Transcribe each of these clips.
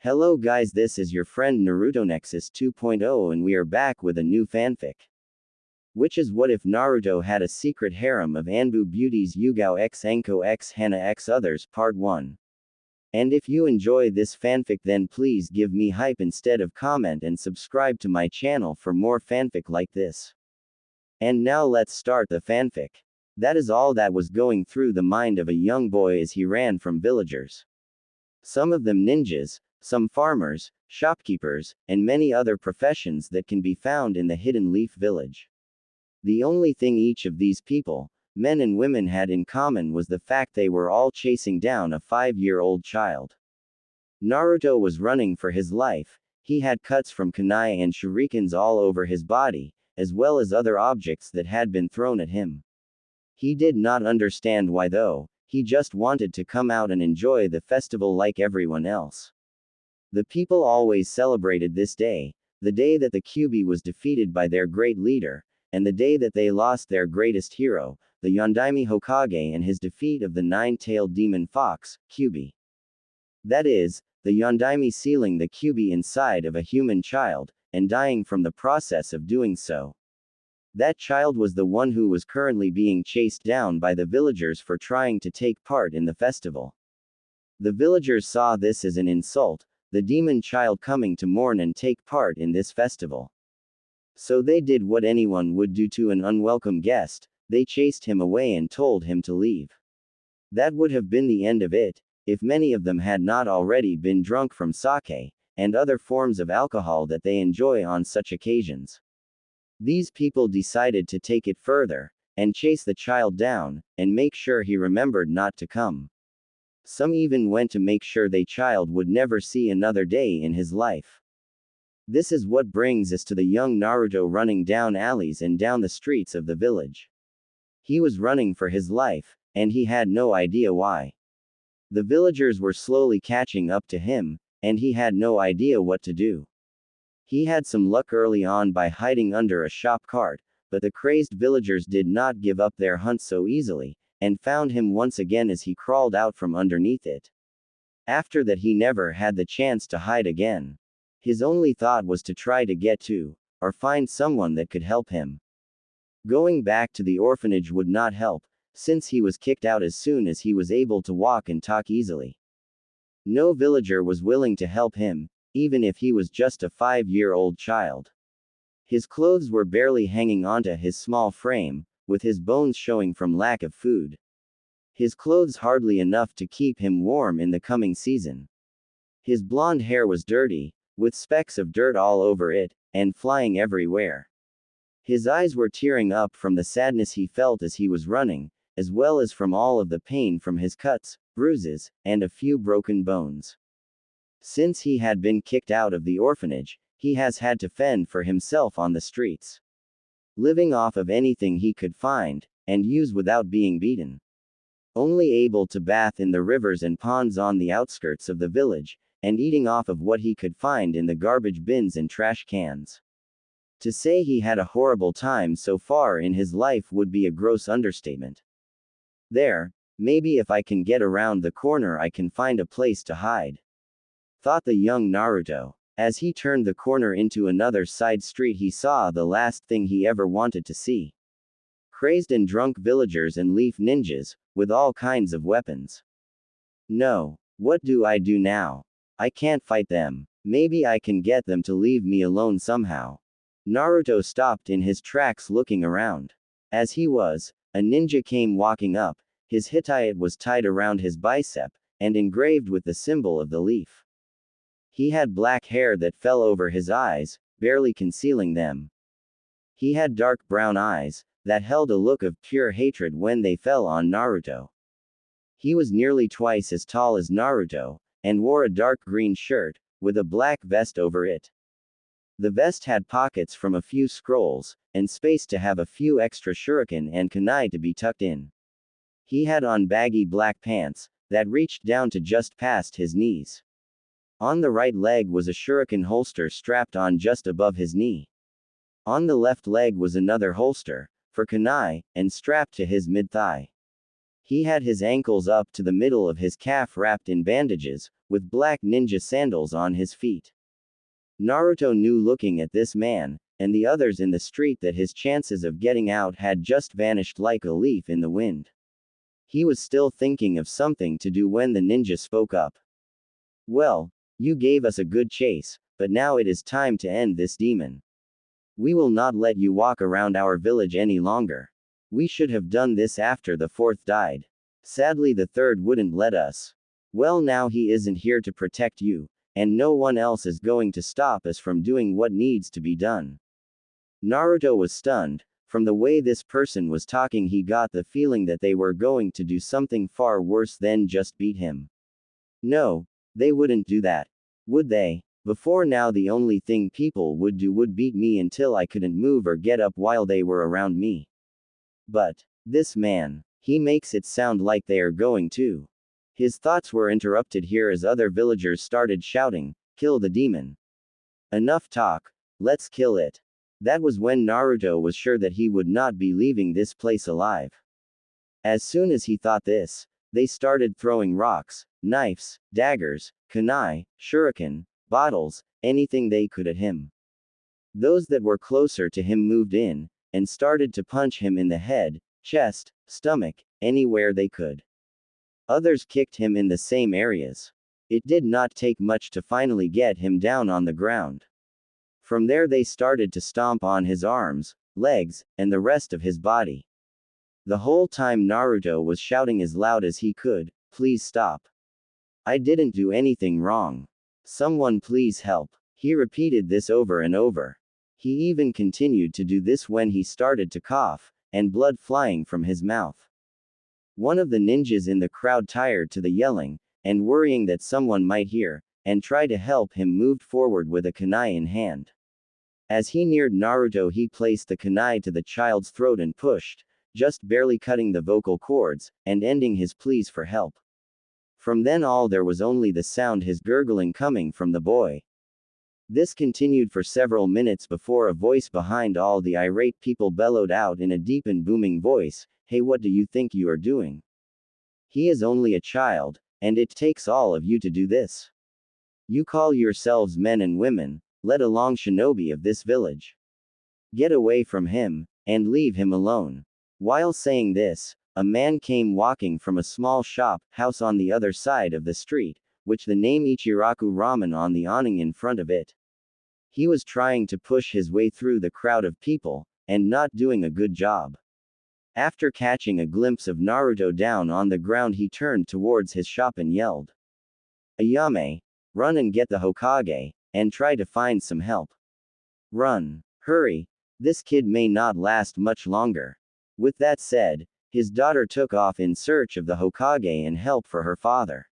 Hello guys, this is your friend Naruto Nexus 2.0 and we are back with a new fanfic. Which is what if Naruto had a secret harem of ANBU Beauties YugaoX Anko x Hana x others part 1. And if you enjoy this fanfic then please give me hype instead of comment and subscribe to my channel for more fanfic like this. And now let's start the fanfic. That is all that was going through the mind of a young boy as he ran from villagers. Some of them ninjas, some farmers, shopkeepers, and many other professions that can be found in the Hidden Leaf Village. The only thing each of these people, men and women, had in common was the fact they were all chasing down a 5-year-old child. Naruto was running for his life. He had cuts from kunai and shurikens all over his body, as well as other objects that had been thrown at him. He did not understand why though, he just wanted to come out and enjoy the festival like everyone else. The people always celebrated this day, the day that the Kyuubi was defeated by their great leader, and the day that they lost their greatest hero, the Yondaime Hokage, and his defeat of the nine-tailed demon fox, Kyuubi. That is, the Yondaime sealing the Kyuubi inside of a human child, and dying from the process of doing so. That child was the one who was currently being chased down by the villagers for trying to take part in the festival. The villagers saw this as an insult, the demon child coming to mourn and take part in this festival. So they did what anyone would do to an unwelcome guest, they chased him away and told him to leave. That would have been the end of it, if many of them had not already been drunk from sake, and other forms of alcohol that they enjoy on such occasions. These people decided to take it further, and chase the child down, and make sure he remembered not to come. Some even went to make sure the child would never see another day in his life. This is what brings us to the young Naruto running down alleys and down the streets of the village. He was running for his life, and he had no idea why. The villagers were slowly catching up to him, and he had no idea what to do. He had some luck early on by hiding under a shop cart, but the crazed villagers did not give up their hunt so easily, and found him once again as he crawled out from underneath it. After that he never had the chance to hide again. His only thought was to try to get to, or find someone that could help him. Going back to the orphanage would not help, since he was kicked out as soon as he was able to walk and talk easily. No villager was willing to help him, even if he was just a 5-year-old child. His clothes were barely hanging onto his small frame, with his bones showing from lack of food. His clothes hardly enough to keep him warm in the coming season. His blonde hair was dirty, with specks of dirt all over it, and flying everywhere. His eyes were tearing up from the sadness he felt as he was running, as well as from all of the pain from his cuts, bruises, and a few broken bones. Since he had been kicked out of the orphanage, he has had to fend for himself on the streets, living off of anything he could find, and use without being beaten. Only able to bath in the rivers and ponds on the outskirts of the village, and eating off of what he could find in the garbage bins and trash cans. To say he had a horrible time so far in his life would be a gross understatement. There, maybe if I can get around the corner I can find a place to hide, thought the young Naruto. As he turned the corner into another side street he saw the last thing he ever wanted to see. Crazed and drunk villagers and leaf ninjas, with all kinds of weapons. No. What do I do now? I can't fight them. Maybe I can get them to leave me alone somehow. Naruto stopped in his tracks looking around. As he was, a ninja came walking up, his hitayat was tied around his bicep, and engraved with the symbol of the leaf. He had black hair that fell over his eyes, barely concealing them. He had dark brown eyes, that held a look of pure hatred when they fell on Naruto. He was nearly twice as tall as Naruto, and wore a dark green shirt, with a black vest over it. The vest had pockets from a few scrolls, and space to have a few extra shuriken and kunai to be tucked in. He had on baggy black pants, that reached down to just past his knees. On the right leg was a shuriken holster strapped on just above his knee. On the left leg was another holster, for kunai, and strapped to his mid-thigh. He had his ankles up to the middle of his calf wrapped in bandages, with black ninja sandals on his feet. Naruto knew looking at this man, and the others in the street that his chances of getting out had just vanished like a leaf in the wind. He was still thinking of something to do when the ninja spoke up. Well, you gave us a good chase, but now it is time to end this demon. We will not let you walk around our village any longer. We should have done this after the fourth died. Sadly, the third wouldn't let us. Well, now he isn't here to protect you, and no one else is going to stop us from doing what needs to be done. Naruto was stunned. From the way this person was talking, he got the feeling that they were going to do something far worse than just beat him. No, they wouldn't do that. Would they? Before now, the only thing people would do would beat me until I couldn't move or get up while they were around me. But this man, he makes it sound like they are going to. His thoughts were interrupted here as other villagers started shouting, "Kill the demon. Enough talk, let's kill it." That was when Naruto was sure that he would not be leaving this place alive. As soon as he thought this, they started throwing rocks, knives, daggers, kunai, shuriken, bottles, anything they could at him. Those that were closer to him moved in, and started to punch him in the head, chest, stomach, anywhere they could. Others kicked him in the same areas. It did not take much to finally get him down on the ground. From there they started to stomp on his arms, legs, and the rest of his body. The whole time Naruto was shouting as loud as he could, "Please stop. I didn't do anything wrong. Someone please help." He repeated this over and over. He even continued to do this when he started to cough, and blood flying from his mouth. One of the ninjas in the crowd, tired to the yelling, and worrying that someone might hear, and try to help him, moved forward with a kunai in hand. As he neared Naruto, he placed the kunai to the child's throat and pushed, just barely cutting the vocal cords, and ending his pleas for help. From then on there was only the sound his gurgling coming from the boy. This continued for several minutes before a voice behind all the irate people bellowed out in a deep and booming voice, "Hey, what do you think you are doing? He is only a child, and it takes all of you to do this. You call yourselves men and women, let alone shinobi of this village. Get away from him, and leave him alone." While saying this, a man came walking from a small house on the other side of the street, which the name Ichiraku Ramen on the awning in front of it. He was trying to push his way through the crowd of people, and not doing a good job. After catching a glimpse of Naruto down on the ground, he turned towards his shop and yelled, "Ayame, run and get the Hokage, and try to find some help. Run. Hurry. This kid may not last much longer." With that said, his daughter took off in search of the Hokage and help for her father.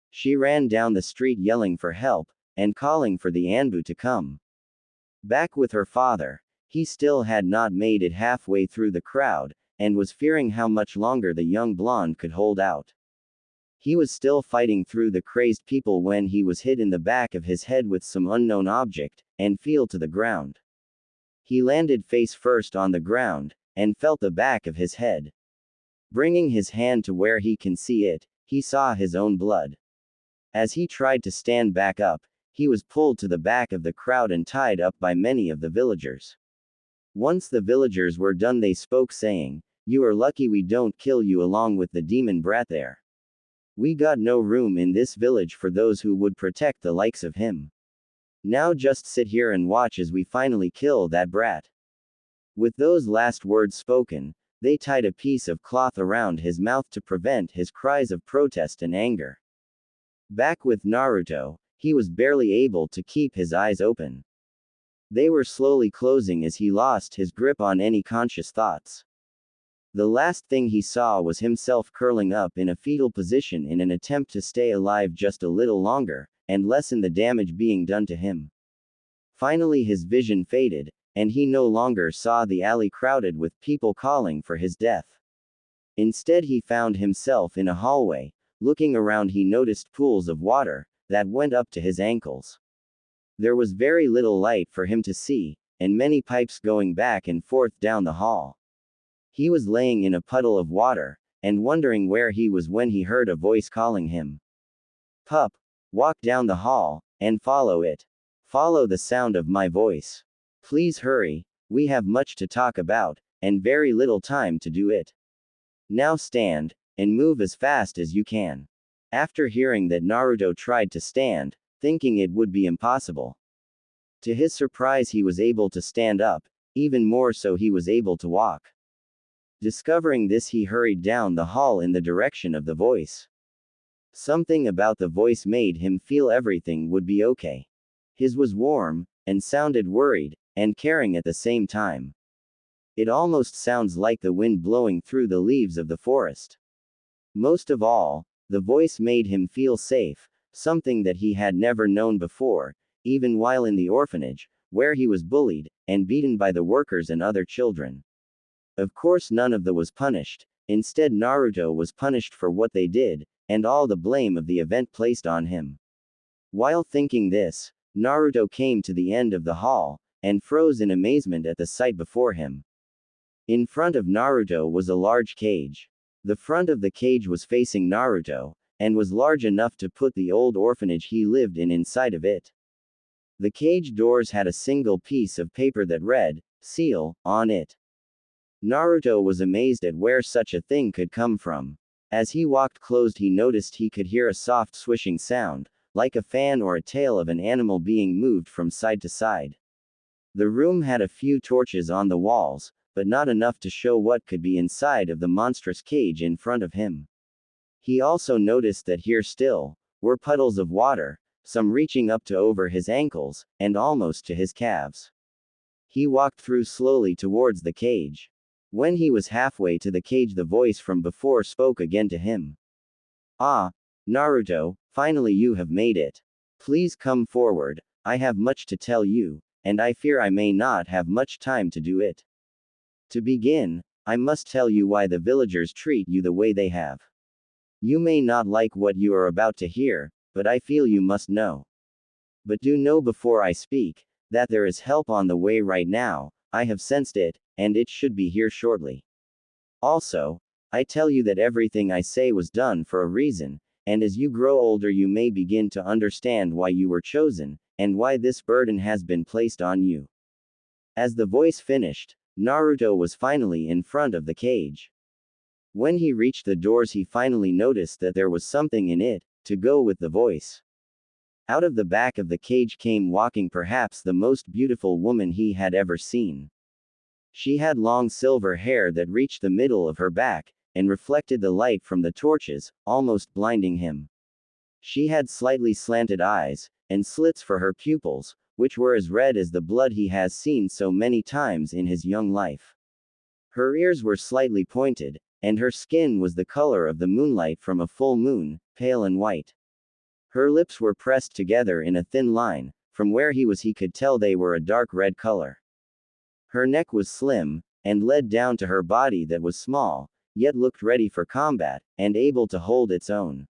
She ran down the street yelling for help, and calling for the ANBU to come. Back with her father, he still had not made it halfway through the crowd, and was fearing how much longer the young blonde could hold out. He was still fighting through the crazed people when he was hit in the back of his head with some unknown object, and fell to the ground. He landed face first on the ground, and felt the back of his head. Bringing his hand to where he can see it, he saw his own blood. As he tried to stand back up, he was pulled to the back of the crowd and tied up by many of the villagers. Once the villagers were done, they spoke, saying, "You are lucky we don't kill you along with the demon brat there. We got no room in this village for those who would protect the likes of him. Now just sit here and watch as we finally kill that brat." With those last words spoken, they tied a piece of cloth around his mouth to prevent his cries of protest and anger. Back with Naruto, he was barely able to keep his eyes open. They were slowly closing as he lost his grip on any conscious thoughts. The last thing he saw was himself curling up in a fetal position in an attempt to stay alive just a little longer, and lessen the damage being done to him. Finally his vision faded, and he no longer saw the alley crowded with people calling for his death. Instead he found himself in a hallway. Looking around, he noticed pools of water that went up to his ankles. There was very little light for him to see, and many pipes going back and forth down the hall. He was laying in a puddle of water, and wondering where he was when he heard a voice calling him. "Pup, Walk down the hall, and follow it. Follow the sound of my voice. Please hurry, we have much to talk about, and very little time to do it. Now stand, and move as fast as you can. After hearing that Naruto tried to stand, thinking it would be impossible. To his surprise he was able to stand up, even more so he was able to walk. Discovering this he hurried down the hall in the direction of the voice. Something about the voice made him feel everything would be okay. His was warm, and sounded worried, and caring at the same time. It almost sounds like the wind blowing through the leaves of the forest. Most of all, the voice made him feel safe, something that he had never known before, even while in the orphanage, where he was bullied, and beaten by the workers and other children. Of course none of them was punished, instead Naruto was punished for what they did, and all the blame of the event placed on him. While thinking this, Naruto came to the end of the hall, and froze in amazement at the sight before him. In front of Naruto was a large cage. The front of the cage was facing Naruto, and was large enough to put the old orphanage he lived in inside of it. The cage doors had a single piece of paper that read, "Seal," on it. Naruto was amazed at where such a thing could come from. As he walked close he noticed he could hear a soft swishing sound, like a fan or a tail of an animal being moved from side to side. The room had a few torches on the walls, but not enough to show what could be inside of the monstrous cage in front of him. He also noticed that here still were puddles of water, some reaching up to over his ankles, and almost to his calves. He walked through slowly towards the cage. When he was halfway to the cage the voice from before spoke again to him. "Ah, Naruto, finally you have made it. Please come forward, I have much to tell you, and I fear I may not have much time to do it. To begin, I must tell you why the villagers treat you the way they have. You may not like what you are about to hear, but I feel you must know. But do know before I speak, that there is help on the way right now, I have sensed it, and it should be here shortly. Also, I tell you that everything I say was done for a reason, and as you grow older you may begin to understand why you were chosen, and why this burden has been placed on you." As the voice finished, Naruto was finally in front of the cage. When he reached the doors he finally noticed that there was something in it, to go with the voice. Out of the back of the cage came walking perhaps the most beautiful woman he had ever seen. She had long silver hair that reached the middle of her back, and reflected the light from the torches, almost blinding him. She had slightly slanted eyes, and slits for her pupils, which were as red as the blood he has seen so many times in his young life. Her ears were slightly pointed, and her skin was the color of the moonlight from a full moon, pale and white. Her lips were pressed together in a thin line, from where he could tell they were a dark red color. Her neck was slim, and led down to her body that was small, yet looked ready for combat, and able to hold its own.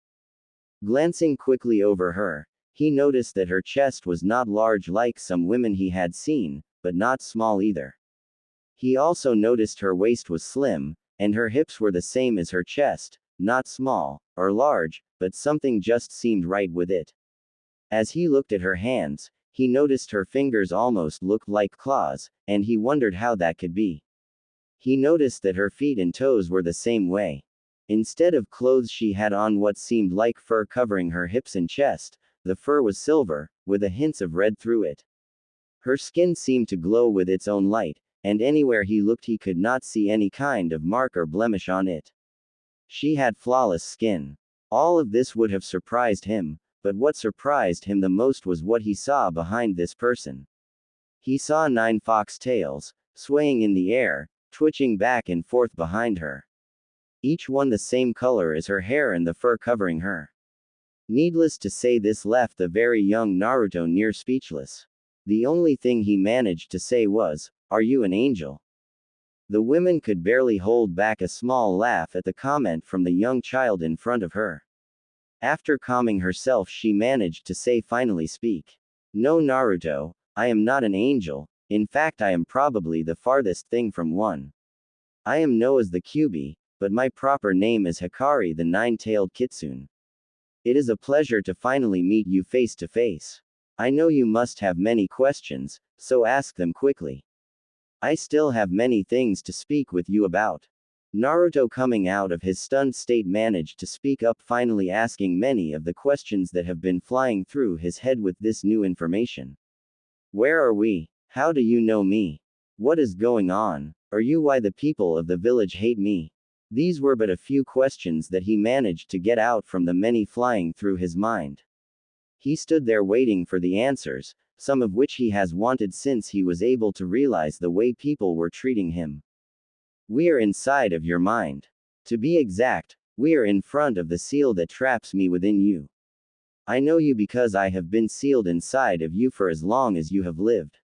Glancing quickly over her, he noticed that her chest was not large like some women he had seen, but not small either. He also noticed her waist was slim, and her hips were the same as her chest, not small, or large, but something just seemed right with it. As he looked at her hands, he noticed her fingers almost looked like claws, and he wondered how that could be. He noticed that her feet and toes were the same way. Instead of clothes she had on what seemed like fur covering her hips and chest. The fur was silver, with a hint of red through it. Her skin seemed to glow with its own light, and anywhere he looked he could not see any kind of mark or blemish on it. She had flawless skin. All of this would have surprised him, but what surprised him the most was what he saw behind this person. He saw 9 fox tails, swaying in the air, twitching back and forth behind her. Each one the same color as her hair and the fur covering her. Needless to say this left the very young Naruto near speechless. The only thing he managed to say was, "Are you an angel?" The women could barely hold back a small laugh at the comment from the young child in front of her. After calming herself she managed to say finally speak. "No Naruto, I am not an angel, in fact I am probably the farthest thing from one. I am known as the Kyubi, but my proper name is Hikari the 9-tailed kitsune. It is a pleasure to finally meet you face to face. I know you must have many questions, so ask them quickly. I still have many things to speak with you about. Naruto, coming out of his stunned state, managed to speak up, finally asking many of the questions that have been flying through his head with this new information. Where are we? How do you know me? What is going on? Are you why the people of the village hate me? These were but a few questions that he managed to get out from the many flying through his mind. He stood there waiting for the answers, some of which he has wanted since he was able to realize the way people were treating him. We are inside of your mind. To be exact, we are in front of the seal that traps me within you. I know you because I have been sealed inside of you for as long as you have lived.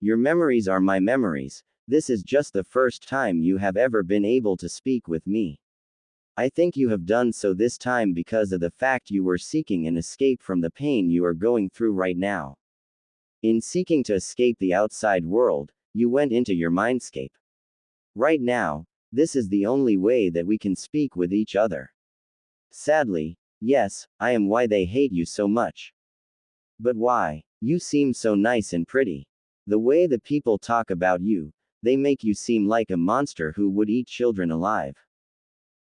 Your memories are my memories. This is just the first time you have ever been able to speak with me. I think you have done so this time because of the fact you were seeking an escape from the pain you are going through right now. In seeking to escape the outside world, you went into your mindscape. Right now, this is the only way that we can speak with each other. Sadly, yes, I am why they hate you so much. But why? You seem so nice and pretty. The way the people talk about you, they make you seem like a monster who would eat children alive.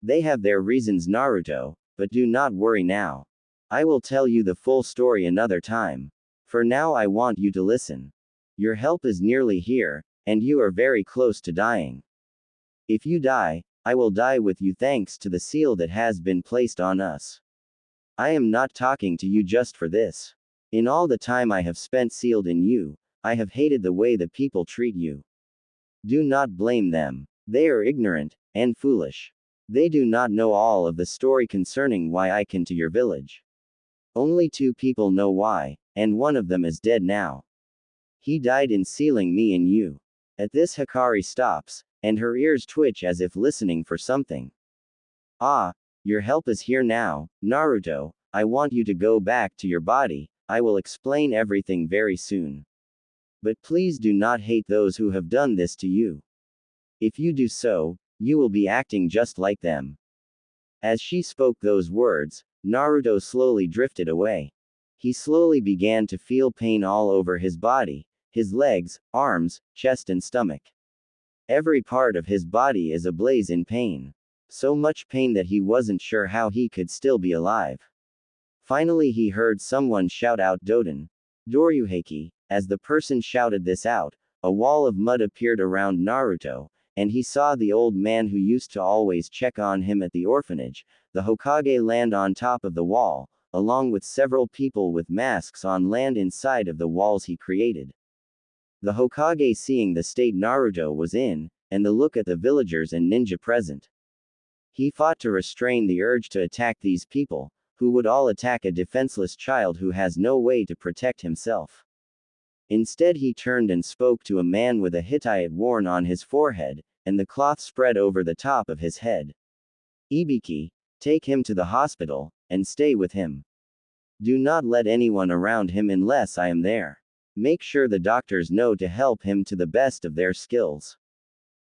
They have their reasons, Naruto, but do not worry now. I will tell you the full story another time. For now, I want you to listen. Your help is nearly here, and you are very close to dying. If you die, I will die with you thanks to the seal that has been placed on us. I am not talking to you just for this. In all the time I have spent sealed in you, I have hated the way the people treat you. Do not blame them. They are ignorant and foolish. They do not know all of the story concerning why I came to your village. Only 2 people know why, and one of them is dead now. He died in sealing me in you. At this, Hikari stops, and her ears twitch as if listening for something. Ah, your help is here now, Naruto. I want you to go back to your body. I will explain everything very soon. But please do not hate those who have done this to you. If you do so, you will be acting just like them. As she spoke those words, Naruto slowly drifted away. He slowly began to feel pain all over his body, his legs, arms, chest and stomach. Every part of his body is ablaze in pain. So much pain that he wasn't sure how he could still be alive. Finally he heard someone shout out Doden. Doryuheki. As the person shouted this out, a wall of mud appeared around Naruto, and he saw the old man who used to always check on him at the orphanage, the Hokage, land on top of the wall, along with several people with masks on land inside of the walls he created. The Hokage, seeing the state Naruto was in, and the look at the villagers and ninja present, he fought to restrain the urge to attack these people, who would all attack a defenseless child who has no way to protect himself. Instead he turned and spoke to a man with a Hittite worn on his forehead, and the cloth spread over the top of his head. Ibiki, take him to the hospital, and stay with him. Do not let anyone around him unless I am there. Make sure the doctors know to help him to the best of their skills.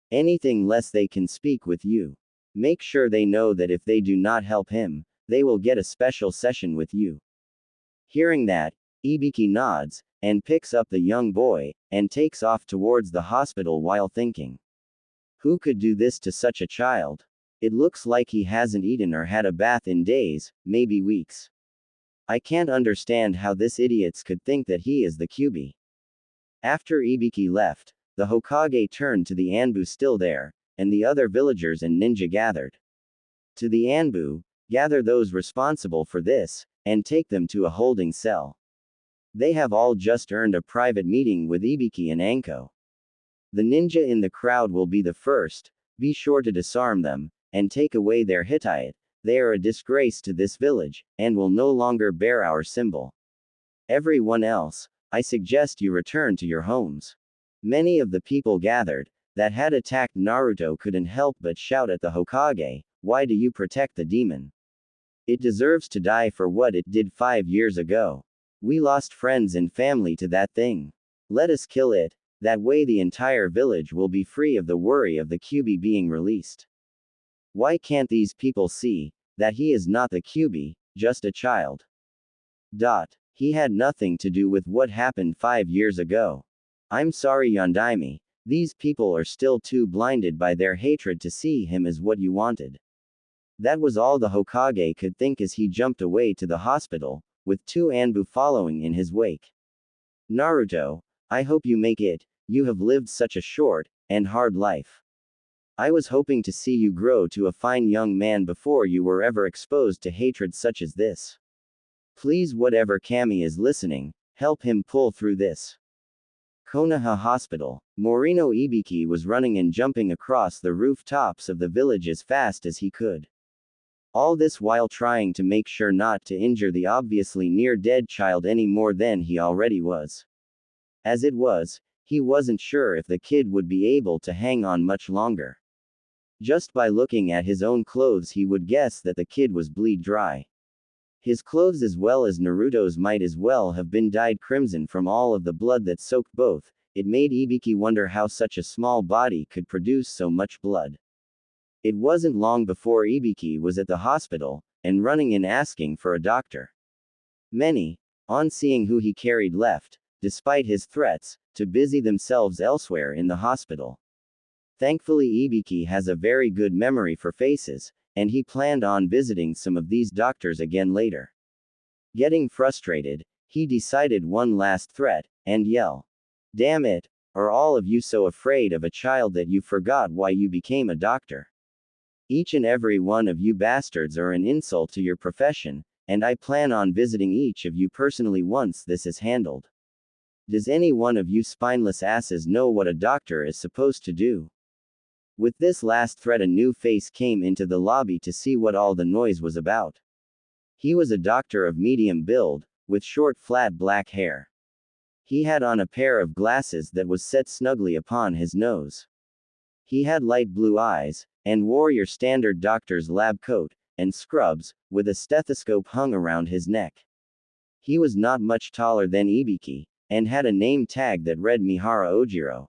Anything less they can speak with you. Make sure they know that if they do not help him, they will get a special session with you. Hearing that, Ibiki nods, and picks up the young boy, and takes off towards the hospital while thinking. Who could do this to such a child? It looks like he hasn't eaten or had a bath in days, maybe weeks. I can't understand how this idiots could think that he is the QB. After Ibiki left, the Hokage turned to the ANBU still there, and the other villagers and ninja gathered. To the ANBU, gather those responsible for this, and take them to a holding cell. They have all just earned a private meeting with Ibiki and Anko. The ninja in the crowd will be the first. Be sure to disarm them, and take away their Hittite. They are a disgrace to this village, and will no longer bear our symbol. Everyone else, I suggest you return to your homes. Many of the people gathered, that had attacked Naruto couldn't help but shout at the Hokage, why do you protect the demon? It deserves to die for what it did 5 years ago. We lost friends and family to that thing. Let us kill it, that way the entire village will be free of the worry of the QB being released. Why can't these people see that he is not the QB, just a child. He had nothing to do with what happened 5 years ago. I'm sorry, Yondaime. These people are still too blinded by their hatred to see him as what you wanted. That was all the Hokage could think as he jumped away to the hospital, with 2 ANBU following in his wake. Naruto, I hope you make it. You have lived such a short and hard life. I was hoping to see you grow to a fine young man before you were ever exposed to hatred such as this. Please, whatever Kami is listening, help him pull through this. Konoha Hospital. Morino Ibiki was running and jumping across the rooftops of the village as fast as he could. All this while trying to make sure not to injure the obviously near-dead child any more than he already was. As it was, he wasn't sure if the kid would be able to hang on much longer. Just by looking at his own clothes he would guess that the kid was bleed dry. His clothes as well as Naruto's might as well have been dyed crimson from all of the blood that soaked both. It made Ibiki wonder how such a small body could produce so much blood. It wasn't long before Ibiki was at the hospital, and running in asking for a doctor. Many, on seeing who he carried left, despite his threats, to busy themselves elsewhere in the hospital. Thankfully Ibiki has a very good memory for faces, and he planned on visiting some of these doctors again later. Getting frustrated, he decided one last threat, and yell. Damn it, are all of you so afraid of a child that you forgot why you became a doctor? Each and every one of you bastards are an insult to your profession, and I plan on visiting each of you personally once this is handled. Does any one of you spineless asses know what a doctor is supposed to do? With this last threat a new face came into the lobby to see what all the noise was about. He was a doctor of medium build, with short flat black hair. He had on a pair of glasses that was set snugly upon his nose. He had light blue eyes, and wore your standard doctor's lab coat, and scrubs, with a stethoscope hung around his neck. He was not much taller than Ibiki, and had a name tag that read Mihara Ojiro.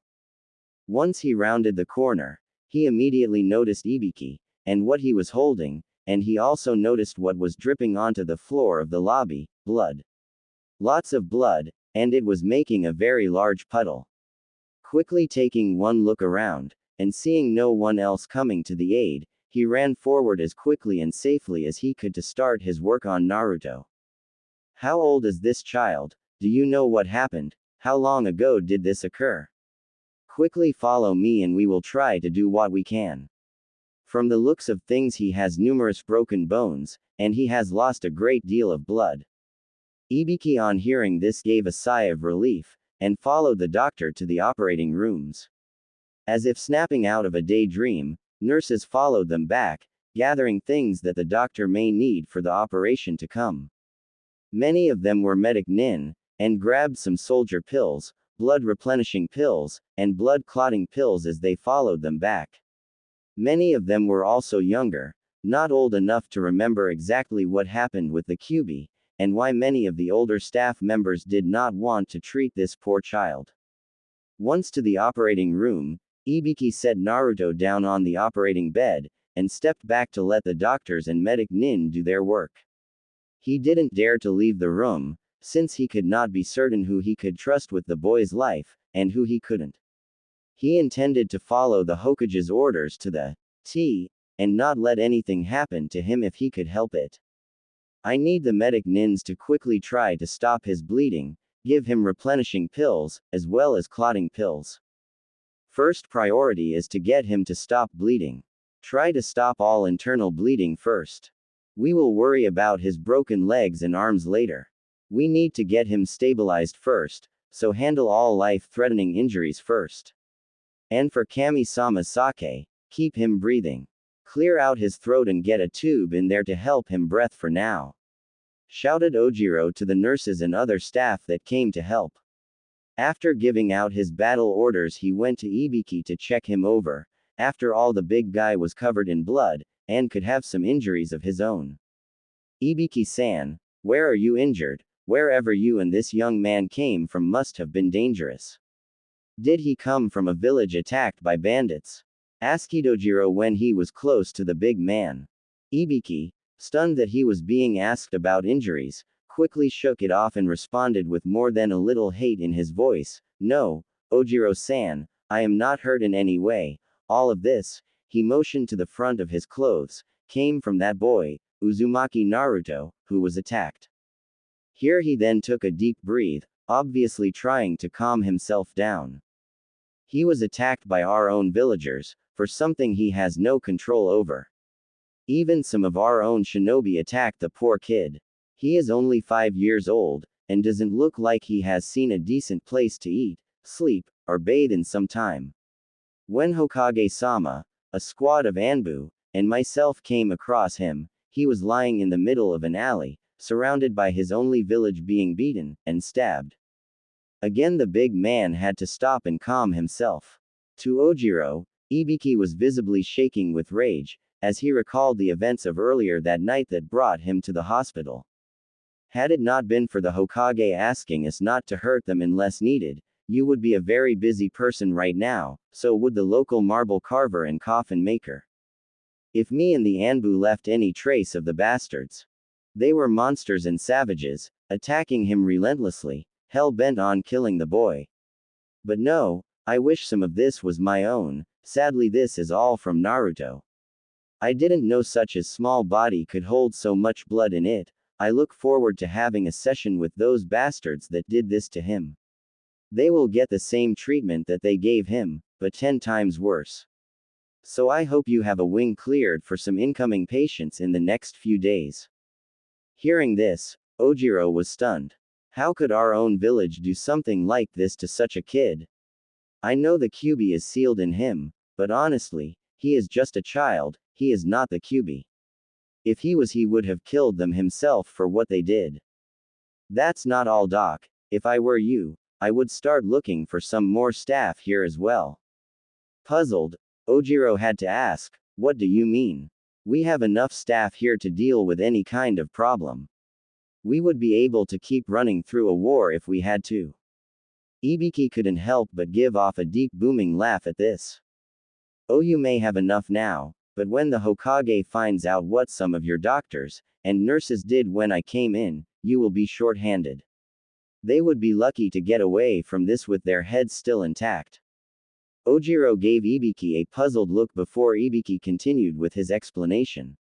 Once he rounded the corner, he immediately noticed Ibiki, and what he was holding, and he also noticed what was dripping onto the floor of the lobby, blood. Lots of blood, and it was making a very large puddle. Quickly taking one look around, and seeing no one else coming to the aid, he ran forward as quickly and safely as he could to start his work on Naruto. How old is this child? Do you know what happened? How long ago did this occur? Quickly follow me and we will try to do what we can. From the looks of things he has numerous broken bones, and he has lost a great deal of blood. Ibiki on hearing this gave a sigh of relief, and followed the doctor to the operating rooms. As if snapping out of a daydream, nurses followed them back, gathering things that the doctor may need for the operation to come. Many of them were medic nin, and grabbed some soldier pills, blood replenishing pills, and blood clotting pills as they followed them back. Many of them were also younger, not old enough to remember exactly what happened with the Kyuubi, and why many of the older staff members did not want to treat this poor child. Once to the operating room, Ibiki set Naruto down on the operating bed, and stepped back to let the doctors and medic nin do their work. He didn't dare to leave the room, since he could not be certain who he could trust with the boy's life, and who he couldn't. He intended to follow the Hokage's orders to the T, and not let anything happen to him if he could help it. I need the medic nins to quickly try to stop his bleeding, give him replenishing pills, as well as clotting pills. First priority is to get him to stop bleeding. Try to stop all internal bleeding first. We will worry about his broken legs and arms later. We need to get him stabilized first, so handle all life-threatening injuries first. And for Kami-sama's sake, keep him breathing. Clear out his throat and get a tube in there to help him breathe for now. Shouted Ojiro to the nurses and other staff that came to help. After giving out his battle orders he went to Ibiki to check him over. After all the big guy was covered in blood, and could have some injuries of his own. Ibiki-san, where are you injured? Wherever you and this young man came from must have been dangerous. Did he come from a village attacked by bandits? Asked Ojiro when he was close to the big man. Ibiki, stunned that he was being asked about injuries, quickly shook it off and responded with more than a little hate in his voice, "No, Ojiro-san, I am not hurt in any way. All of this," he motioned to the front of his clothes, "came from that boy, Uzumaki Naruto, who was attacked." Here he then took a deep breath, obviously trying to calm himself down. He was attacked by our own villagers, for something he has no control over. Even some of our own shinobi attacked the poor kid. He is only 5 years old, and doesn't look like he has seen a decent place to eat, sleep, or bathe in some time. When Hokage-sama, a squad of ANBU, and myself came across him, he was lying in the middle of an alley, surrounded by his only village being beaten and stabbed. Again the big man had to stop and calm himself. To Ojiro, Ibiki was visibly shaking with rage, as he recalled the events of earlier that night that brought him to the hospital. Had it not been for the Hokage asking us not to hurt them unless needed, you would be a very busy person right now, so would the local marble carver and coffin maker. If me and the ANBU left any trace of the bastards. They were monsters and savages, attacking him relentlessly, hell-bent on killing the boy. But no, I wish some of this was my own. Sadly this is all from Naruto. I didn't know such a small body could hold so much blood in it. I look forward to having a session with those bastards that did this to him. They will get the same treatment that they gave him, but 10 times worse. So I hope you have a wing cleared for some incoming patients in the next few days." Hearing this, Ojiro was stunned. How could our own village do something like this to such a kid? I know the QB is sealed in him, but honestly, he is just a child, he is not the QB. If he was, he would have killed them himself for what they did. That's not all, Doc. If I were you, I would start looking for some more staff here as well. Puzzled, Ojiro had to ask, "What do you mean? We have enough staff here to deal with any kind of problem. We would be able to keep running through a war if we had to." Ibiki couldn't help but give off a deep booming laugh at this. "Oh, you may have enough now, but when the Hokage finds out what some of your doctors and nurses did when I came in, you will be short-handed. They would be lucky to get away from this with their heads still intact." Ojiro gave Ibiki a puzzled look before Ibiki continued with his explanation.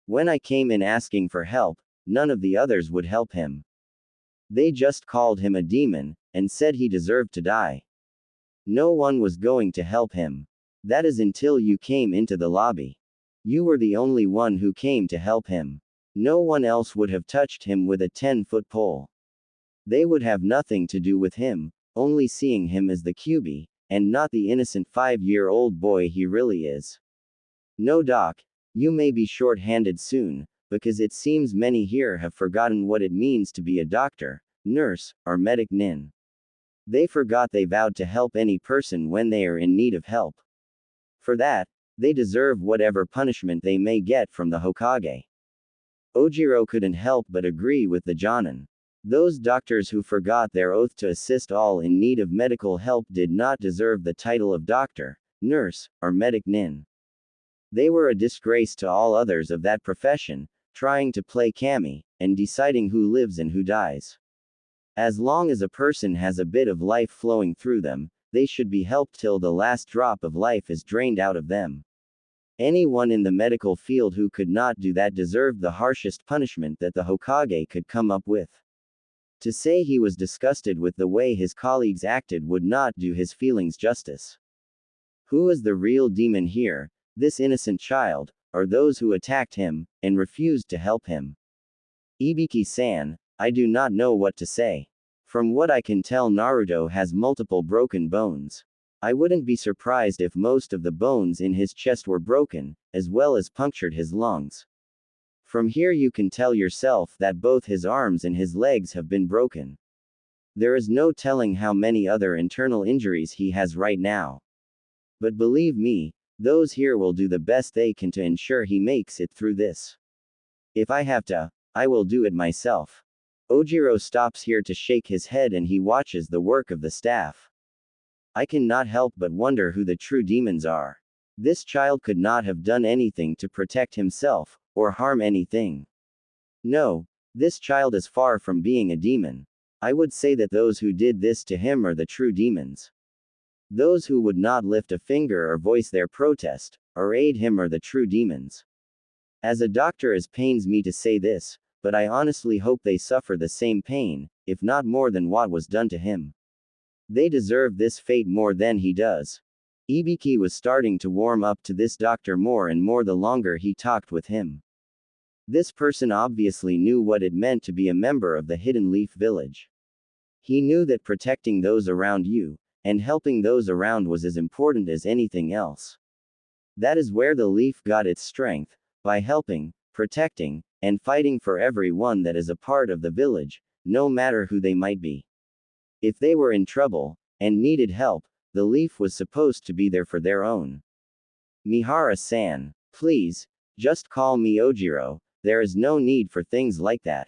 "When I came in asking for help, none of the others would help him. They just called him a demon, and said he deserved to die. No one was going to help him. That is until you came into the lobby. You were the only one who came to help him. No one else would have touched him with a 10-foot pole. They would have nothing to do with him, only seeing him as the QB, and not the innocent 5-year-old boy he really is. No, Doc, you may be short-handed soon, because it seems many here have forgotten what it means to be a doctor, nurse, or medic nin. They forgot they vowed to help any person when they are in need of help. For that, they deserve whatever punishment they may get from the Hokage." Ojiro couldn't help but agree with the Jonin. Those doctors who forgot their oath to assist all in need of medical help did not deserve the title of doctor, nurse, or medic nin. They were a disgrace to all others of that profession, trying to play kami, and deciding who lives and who dies. As long as a person has a bit of life flowing through them, they should be helped till the last drop of life is drained out of them. Anyone in the medical field who could not do that deserved the harshest punishment that the Hokage could come up with. To say he was disgusted with the way his colleagues acted would not do his feelings justice. Who is the real demon here, this innocent child, or those who attacked him, and refused to help him? Ibiki-san, I do not know what to say. From what I can tell, Naruto has multiple broken bones. I wouldn't be surprised if most of the bones in his chest were broken, as well as punctured his lungs. From here you can tell yourself that both his arms and his legs have been broken. There is no telling how many other internal injuries he has right now. But believe me, those here will do the best they can to ensure he makes it through this. If I have to, I will do it myself." Ojiro stops here to shake his head and he watches the work of the staff. I cannot help but wonder who the true demons are. This child could not have done anything to protect himself, or harm anything. No, this child is far from being a demon. I would say that those who did this to him are the true demons. Those who would not lift a finger or voice their protest, or aid him are the true demons. As a doctor, it pains me to say this, but I honestly hope they suffer the same pain, if not more than what was done to him. They deserve this fate more than he does. Ibiki was starting to warm up to this doctor more and more the longer he talked with him. This person obviously knew what it meant to be a member of the Hidden Leaf Village. He knew that protecting those around you, and helping those around was as important as anything else. That is where the leaf got its strength, by helping, protecting, and fighting for everyone that is a part of the village, no matter who they might be. If they were in trouble, and needed help, the leaf was supposed to be there for their own. Mihara-san, please, just call me Ojiro, there is no need for things like that.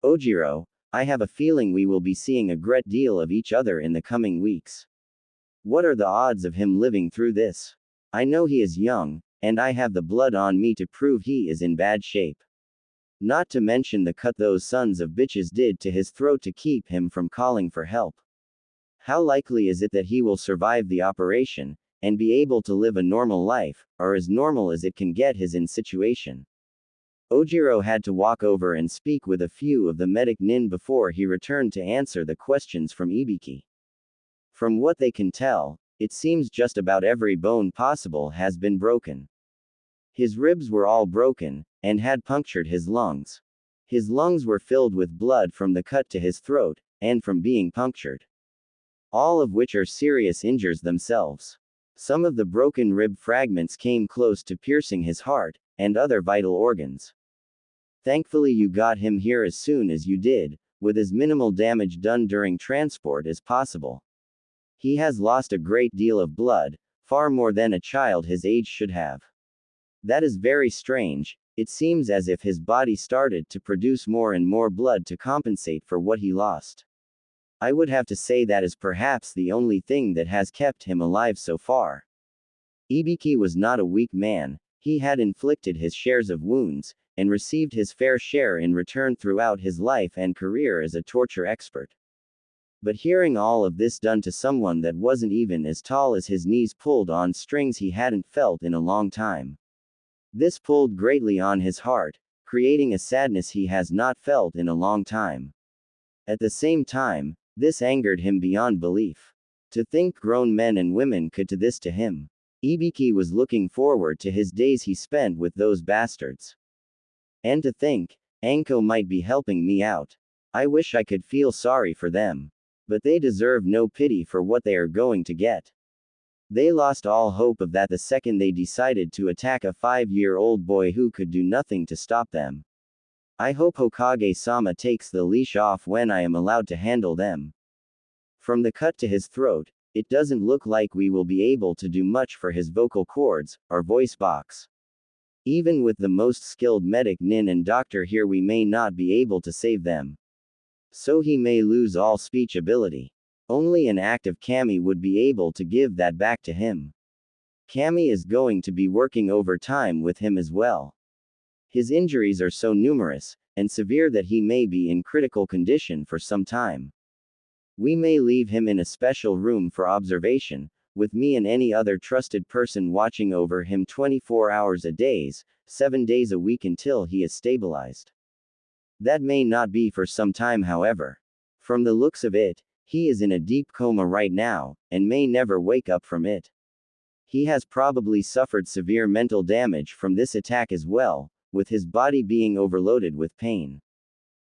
Ojiro, I have a feeling we will be seeing a great deal of each other in the coming weeks. What are the odds of him living through this? I know he is young, and I have the blood on me to prove he is in bad shape. Not to mention the cut those sons of bitches did to his throat to keep him from calling for help. How likely is it that he will survive the operation, and be able to live a normal life, or as normal as it can get his in situation? Ojiro had to walk over and speak with a few of the medic nin before he returned to answer the questions from Ibiki. From what they can tell, it seems just about every bone possible has been broken. His ribs were all broken, and had punctured his lungs. His lungs were filled with blood from the cut to his throat, and from being punctured. All of which are serious injuries themselves. Some of the broken rib fragments came close to piercing his heart, and other vital organs. Thankfully you got him here as soon as you did, with as minimal damage done during transport as possible. He has lost a great deal of blood, far more than a child his age should have. That is very strange. It seems as if his body started to produce more and more blood to compensate for what he lost. I would have to say that is perhaps the only thing that has kept him alive so far. Ibiki was not a weak man, he had inflicted his shares of wounds, and received his fair share in return throughout his life and career as a torture expert. But hearing all of this done to someone that wasn't even as tall as his knees pulled on strings he hadn't felt in a long time. This pulled greatly on his heart, creating a sadness he has not felt in a long time. At the same time, this angered him beyond belief. To think grown men and women could do this to him. Ibiki was looking forward to his days he spent with those bastards. And to think, Anko might be helping me out. I wish I could feel sorry for them. But they deserve no pity for what they are going to get. They lost all hope of that the second they decided to attack a 5-year-old boy who could do nothing to stop them. I hope Hokage-sama takes the leash off when I am allowed to handle them. From the cut to his throat, it doesn't look like we will be able to do much for his vocal cords, or voice box. Even with the most skilled medic nin and doctor here we may not be able to save them. So he may lose all speech ability. Only an active Kami would be able to give that back to him. Kami is going to be working overtime with him as well. His injuries are so numerous, and severe that he may be in critical condition for some time. We may leave him in a special room for observation, with me and any other trusted person watching over him 24 hours a day, 7 days a week until he is stabilized. That may not be for some time however. From the looks of it, he is in a deep coma right now, and may never wake up from it. He has probably suffered severe mental damage from this attack as well, with his body being overloaded with pain.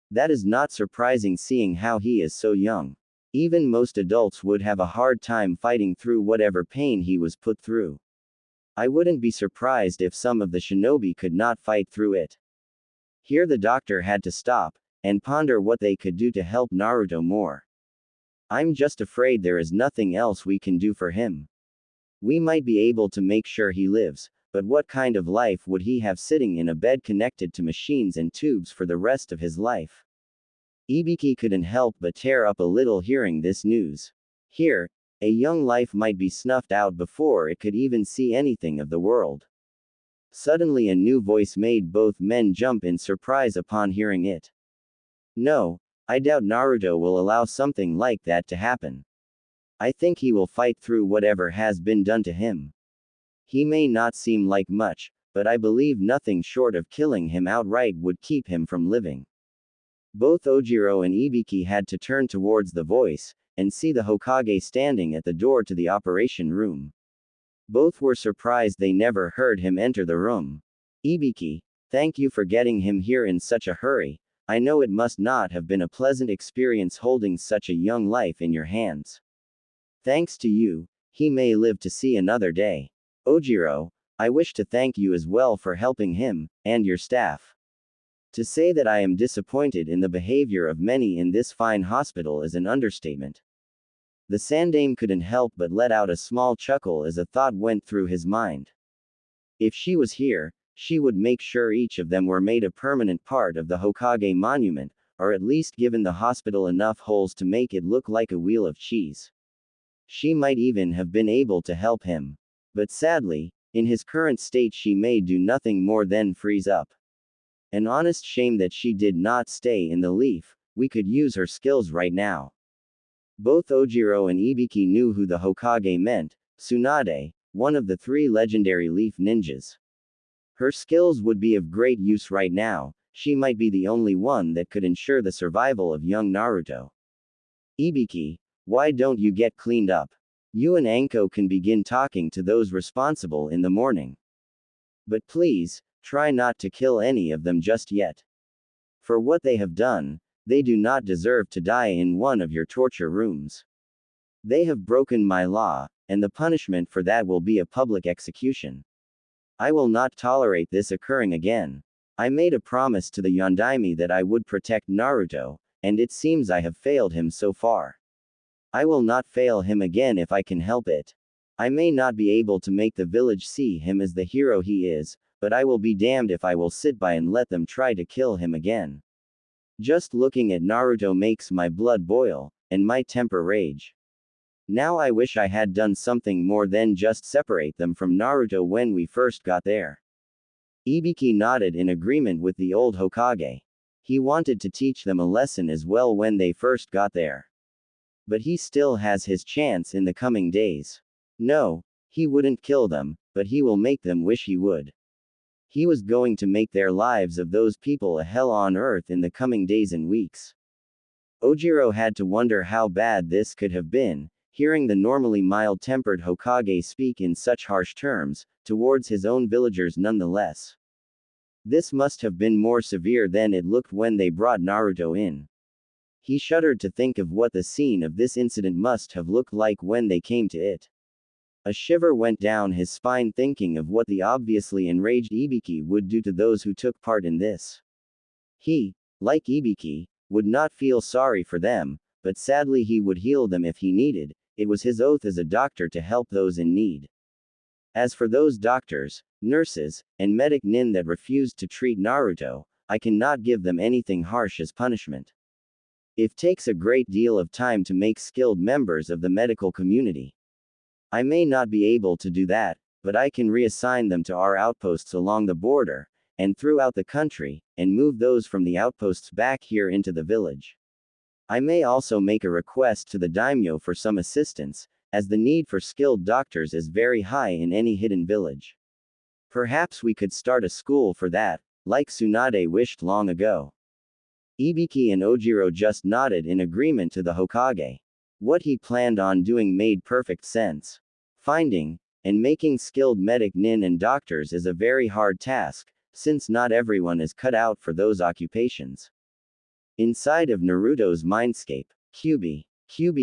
That is not surprising seeing how he is so young. Even most adults would have a hard time fighting through whatever pain he was put through. I wouldn't be surprised if some of the shinobi could not fight through it. Here the doctor had to stop, and ponder what they could do to help Naruto more. I'm just afraid there is nothing else we can do for him. We might be able to make sure he lives, but what kind of life would he have sitting in a bed connected to machines and tubes for the rest of his life? Ibiki couldn't help but tear up a little hearing this news. Here, a young life might be snuffed out before it could even see anything of the world. Suddenly a new voice made both men jump in surprise upon hearing it. No, I doubt Naruto will allow something like that to happen. I think he will fight through whatever has been done to him. He may not seem like much, but I believe nothing short of killing him outright would keep him from living. Both Ojiro and Ibiki had to turn towards the voice, and see the Hokage standing at the door to the operation room. Both were surprised they never heard him enter the room. Ibiki, thank you for getting him here in such a hurry. I know it must not have been a pleasant experience holding such a young life in your hands. Thanks to you, he may live to see another day. Ojiro, I wish to thank you as well for helping him, and your staff. To say that I am disappointed in the behavior of many in this fine hospital is an understatement. The Sandaime couldn't help but let out a small chuckle as a thought went through his mind. If she was here, she would make sure each of them were made a permanent part of the Hokage monument, or at least given the hospital enough holes to make it look like a wheel of cheese. She might even have been able to help him. But sadly, in his current state she may do nothing more than freeze up. An honest shame that she did not stay in the leaf. We could use her skills right now. Both Ojiro and Ibiki knew who the Hokage meant, Tsunade, one of the 3 legendary leaf ninjas. Her skills would be of great use right now. She might be the only one that could ensure the survival of young Naruto. Ibiki, why don't you get cleaned up? You and Anko can begin talking to those responsible in the morning. But please, try not to kill any of them just yet. For what they have done, they do not deserve to die in one of your torture rooms. They have broken my law, and the punishment for that will be a public execution. I will not tolerate this occurring again. I made a promise to the Yondaime that I would protect Naruto, and it seems I have failed him so far. I will not fail him again if I can help it. I may not be able to make the village see him as the hero he is, but I will be damned if I will sit by and let them try to kill him again. Just looking at Naruto makes my blood boil, and my temper rage. Now I wish I had done something more than just separate them from Naruto when we first got there. Ibiki nodded in agreement with the old Hokage. He wanted to teach them a lesson as well when they first got there. But he still has his chance in the coming days. No, he wouldn't kill them, but he will make them wish he would. He was going to make their lives of those people a hell on earth in the coming days and weeks. Ojiro had to wonder how bad this could have been, hearing the normally mild-tempered Hokage speak in such harsh terms, towards his own villagers nonetheless. This must have been more severe than it looked when they brought Naruto in. He shuddered to think of what the scene of this incident must have looked like when they came to it. A shiver went down his spine thinking of what the obviously enraged Ibiki would do to those who took part in this. He, like Ibiki, would not feel sorry for them, but sadly he would heal them if he needed. It was his oath as a doctor to help those in need. As for those doctors, nurses, and medic nin that refused to treat Naruto, I cannot give them anything harsh as punishment. It takes a great deal of time to make skilled members of the medical community. I may not be able to do that, but I can reassign them to our outposts along the border, and throughout the country, and move those from the outposts back here into the village. I may also make a request to the daimyo for some assistance, as the need for skilled doctors is very high in any hidden village. Perhaps we could start a school for that, like Tsunade wished long ago. Ibiki and Ojiro just nodded in agreement to the Hokage. What he planned on doing made perfect sense. Finding and making skilled medic nin and doctors is a very hard task, since not everyone is cut out for those occupations. Inside of Naruto's mindscape, Kyubi,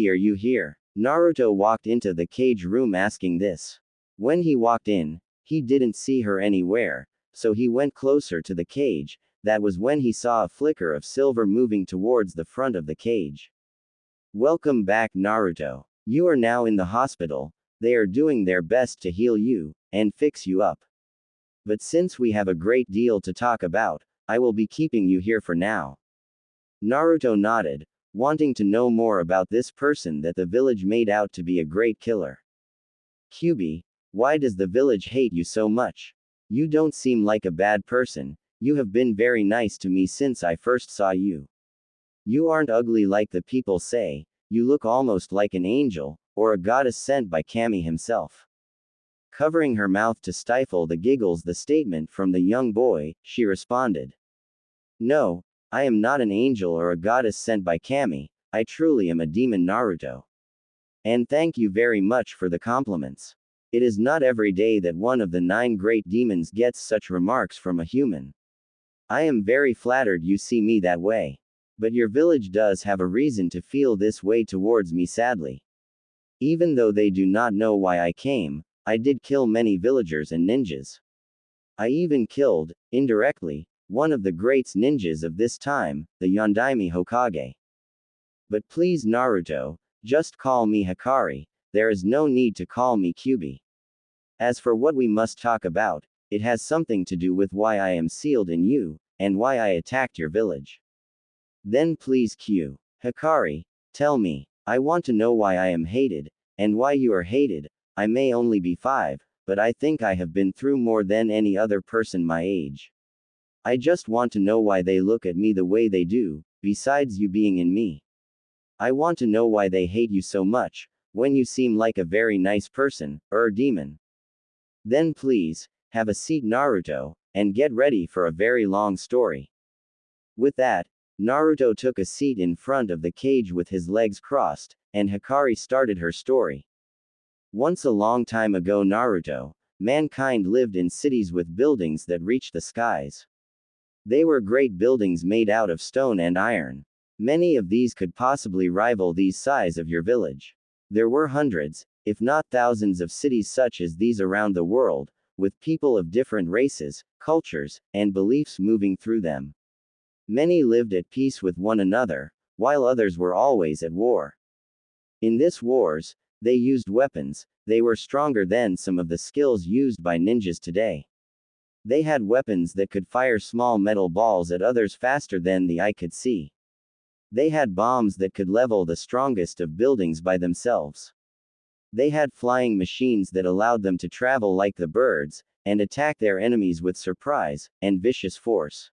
are you here? Naruto walked into the cage room asking this. When he walked in, he didn't see her anywhere, so he went closer to the cage. That was when he saw a flicker of silver moving towards the front of the cage. Welcome back, Naruto. You are now in the hospital. They are doing their best to heal you, and fix you up. But since we have a great deal to talk about, I will be keeping you here for now. Naruto nodded, wanting to know more about this person that the village made out to be a great killer. Kyubi, why does the village hate you so much? You don't seem like a bad person, you have been very nice to me since I first saw you. You aren't ugly like the people say, you look almost like an angel, or a goddess sent by Kami himself. Covering her mouth to stifle the giggles the statement from the young boy, she responded. No, I am not an angel or a goddess sent by Kami, I truly am a demon Naruto. And thank you very much for the compliments. It is not every day that one of the 9 great demons gets such remarks from a human. I am very flattered you see me that way. But your village does have a reason to feel this way towards me sadly. Even though they do not know why I came, I did kill many villagers and ninjas. I even killed, indirectly, one of the great ninjas of this time, the Yondaime Hokage. But please Naruto, just call me Hikari, there is no need to call me Kyubi. As for what we must talk about, it has something to do with why I am sealed in you, and why I attacked your village. Then please Hikari, tell me, I want to know why I am hated, and why you are hated. I may only be 5, but I think I have been through more than any other person my age. I just want to know why they look at me the way they do, besides you being in me. I want to know why they hate you so much, when you seem like a very nice person, demon. Then please, have a seat Naruto, and get ready for a very long story. With that, Naruto took a seat in front of the cage with his legs crossed, and Hikari started her story. Once a long time ago Naruto, mankind lived in cities with buildings that reached the skies. They were great buildings made out of stone and iron. Many of these could possibly rival the size of your village. There were hundreds, if not thousands of cities such as these around the world, with people of different races, cultures, and beliefs moving through them. Many lived at peace with one another, while others were always at war. In this wars, they used weapons, they were stronger than some of the skills used by ninjas today. They had weapons that could fire small metal balls at others faster than the eye could see. They had bombs that could level the strongest of buildings by themselves. They had flying machines that allowed them to travel like the birds, and attack their enemies with surprise and vicious force.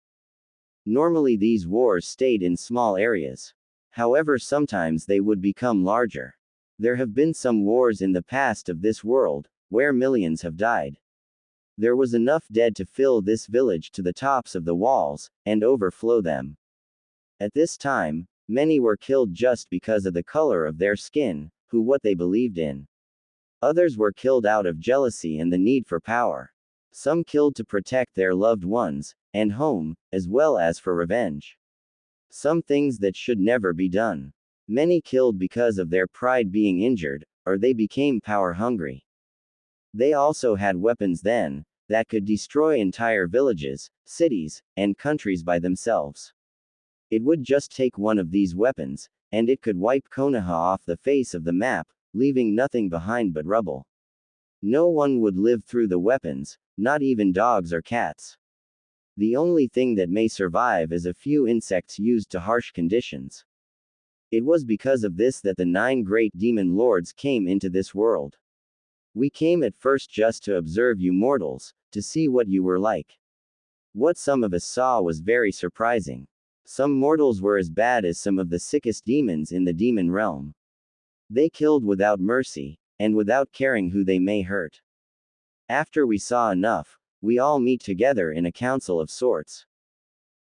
Normally these wars stayed in small areas. However, sometimes they would become larger. There have been some wars in the past of this world, where millions have died. There was enough dead to fill this village to the tops of the walls, and overflow them. At this time, many were killed just because of the color of their skin, what they believed in. Others were killed out of jealousy and the need for power. Some killed to protect their loved ones, and home, as well as for revenge. Some things that should never be done. Many killed because of their pride being injured, or they became power hungry. They also had weapons then, that could destroy entire villages, cities, and countries by themselves. It would just take one of these weapons, and it could wipe Konoha off the face of the map, leaving nothing behind but rubble. No one would live through the weapons, not even dogs or cats. The only thing that may survive is a few insects used to harsh conditions. It was because of this that the 9 great demon lords came into this world. We came at first just to observe you mortals, to see what you were like. What some of us saw was very surprising. Some mortals were as bad as some of the sickest demons in the demon realm. They killed without mercy, and without caring who they may hurt. After we saw enough, we all meet together in a council of sorts.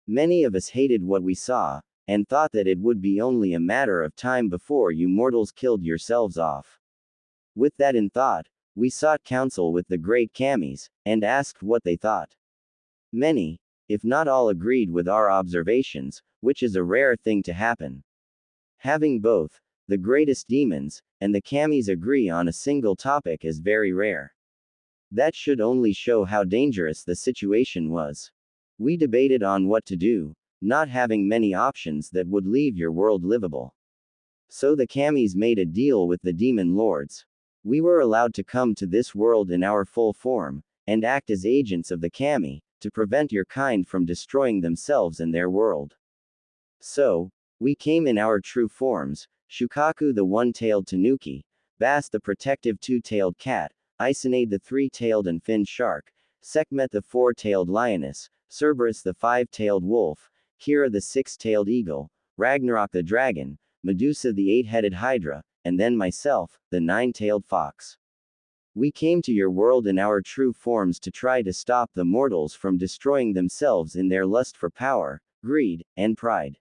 Many of us hated what we saw, and thought that it would be only a matter of time before you mortals killed yourselves off. With that in thought, we sought counsel with the great Kamis, and asked what they thought. Many, if not all, agreed with our observations, which is a rare thing to happen. Having both, the greatest demons, and the Kamis agree on a single topic is very rare. That should only show how dangerous the situation was. We debated on what to do, not having many options that would leave your world livable. So the Kamis made a deal with the demon lords. We were allowed to come to this world in our full form, and act as agents of the Kami, to prevent your kind from destroying themselves and their world. So, we came in our true forms, Shukaku the one-tailed tanuki, Bass the protective two-tailed cat, Isanade the three-tailed and finned shark, Sekhmet the four-tailed lioness, Cerberus the five-tailed wolf, Kira the six-tailed eagle, Ragnarok the dragon, Medusa the eight-headed hydra, and then myself, the nine-tailed fox. We came to your world in our true forms to try to stop the mortals from destroying themselves in their lust for power, greed, and pride.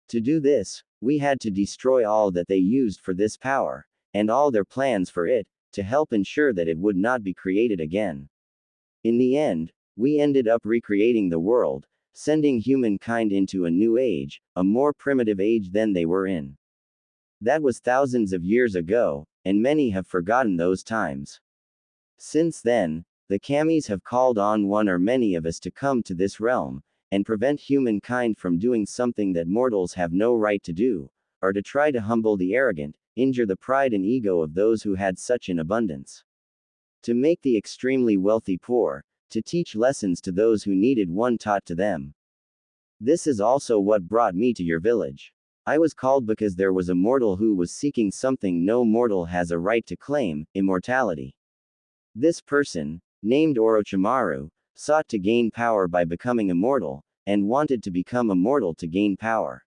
To do this, we had to destroy all that they used for this power, and all their plans for it, to help ensure that it would not be created again. In the end, we ended up recreating the world, sending humankind into a new age, a more primitive age than they were in. That was thousands of years ago, and many have forgotten those times. Since then, the kamis have called on one or many of us to come to this realm, and prevent humankind from doing something that mortals have no right to do, or to try to humble the arrogant, injure the pride and ego of those who had such in abundance. To make the extremely wealthy poor, to teach lessons to those who needed one taught to them. This is also what brought me to your village. I was called because there was a mortal who was seeking something no mortal has a right to claim, immortality. This person, named Orochimaru, sought to gain power by becoming immortal, and wanted to become immortal to gain power.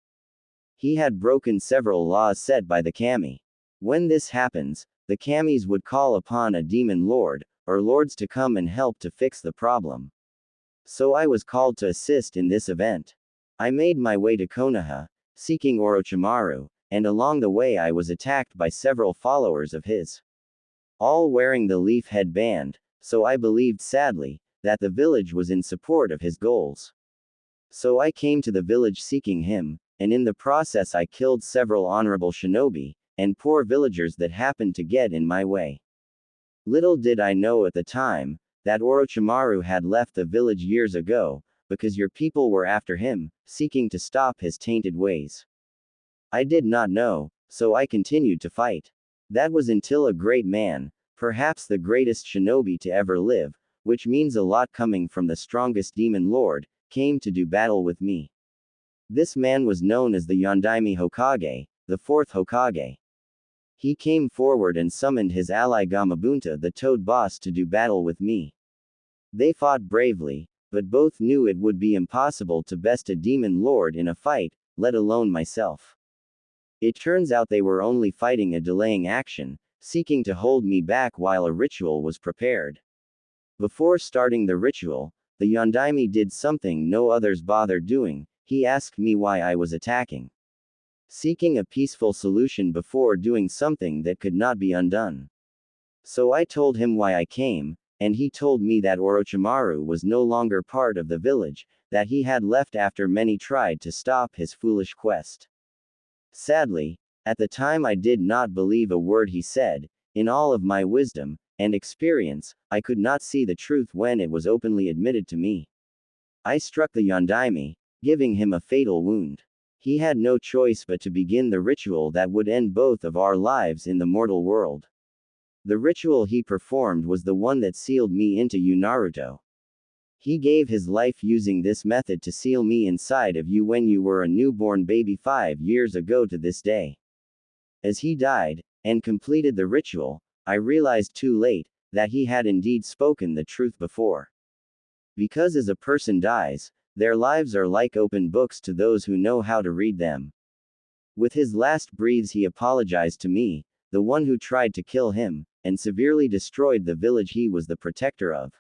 He had broken several laws set by the kami. When this happens, the kamis would call upon a demon lord, or lords to come and help to fix the problem. So I was called to assist in this event. I made my way to Konoha, seeking Orochimaru, and along the way I was attacked by several followers of his. All wearing the leaf headband, so I believed sadly, that the village was in support of his goals. So I came to the village seeking him, and in the process I killed several honorable shinobi, and poor villagers that happened to get in my way. Little did I know at the time, that Orochimaru had left the village years ago, because your people were after him, seeking to stop his tainted ways. I did not know, so I continued to fight. That was until a great man, perhaps the greatest shinobi to ever live, which means a lot coming from the strongest demon lord, came to do battle with me. This man was known as the Yondaime Hokage, the fourth Hokage. He came forward and summoned his ally Gamabunta the Toad Boss to do battle with me. They fought bravely, but both knew it would be impossible to best a demon lord in a fight, let alone myself. It turns out they were only fighting a delaying action, seeking to hold me back while a ritual was prepared. Before starting the ritual, the Yondaime did something no others bothered doing. He asked me why I was attacking. Seeking a peaceful solution before doing something that could not be undone. So I told him why I came, and he told me that Orochimaru was no longer part of the village, that he had left after many tried to stop his foolish quest. Sadly, at the time I did not believe a word he said. In all of my wisdom and experience, I could not see the truth when it was openly admitted to me. I struck the Yondaime, giving him a fatal wound. He had no choice but to begin the ritual that would end both of our lives in the mortal world. The ritual he performed was the one that sealed me into you, Naruto. He gave his life using this method to seal me inside of you when you were a newborn baby 5 years ago to this day. As he died, and completed the ritual, I realized too late, that he had indeed spoken the truth before. Because as a person dies, their lives are like open books to those who know how to read them. With his last breaths he apologized to me, the one who tried to kill him, and severely destroyed the village he was the protector of.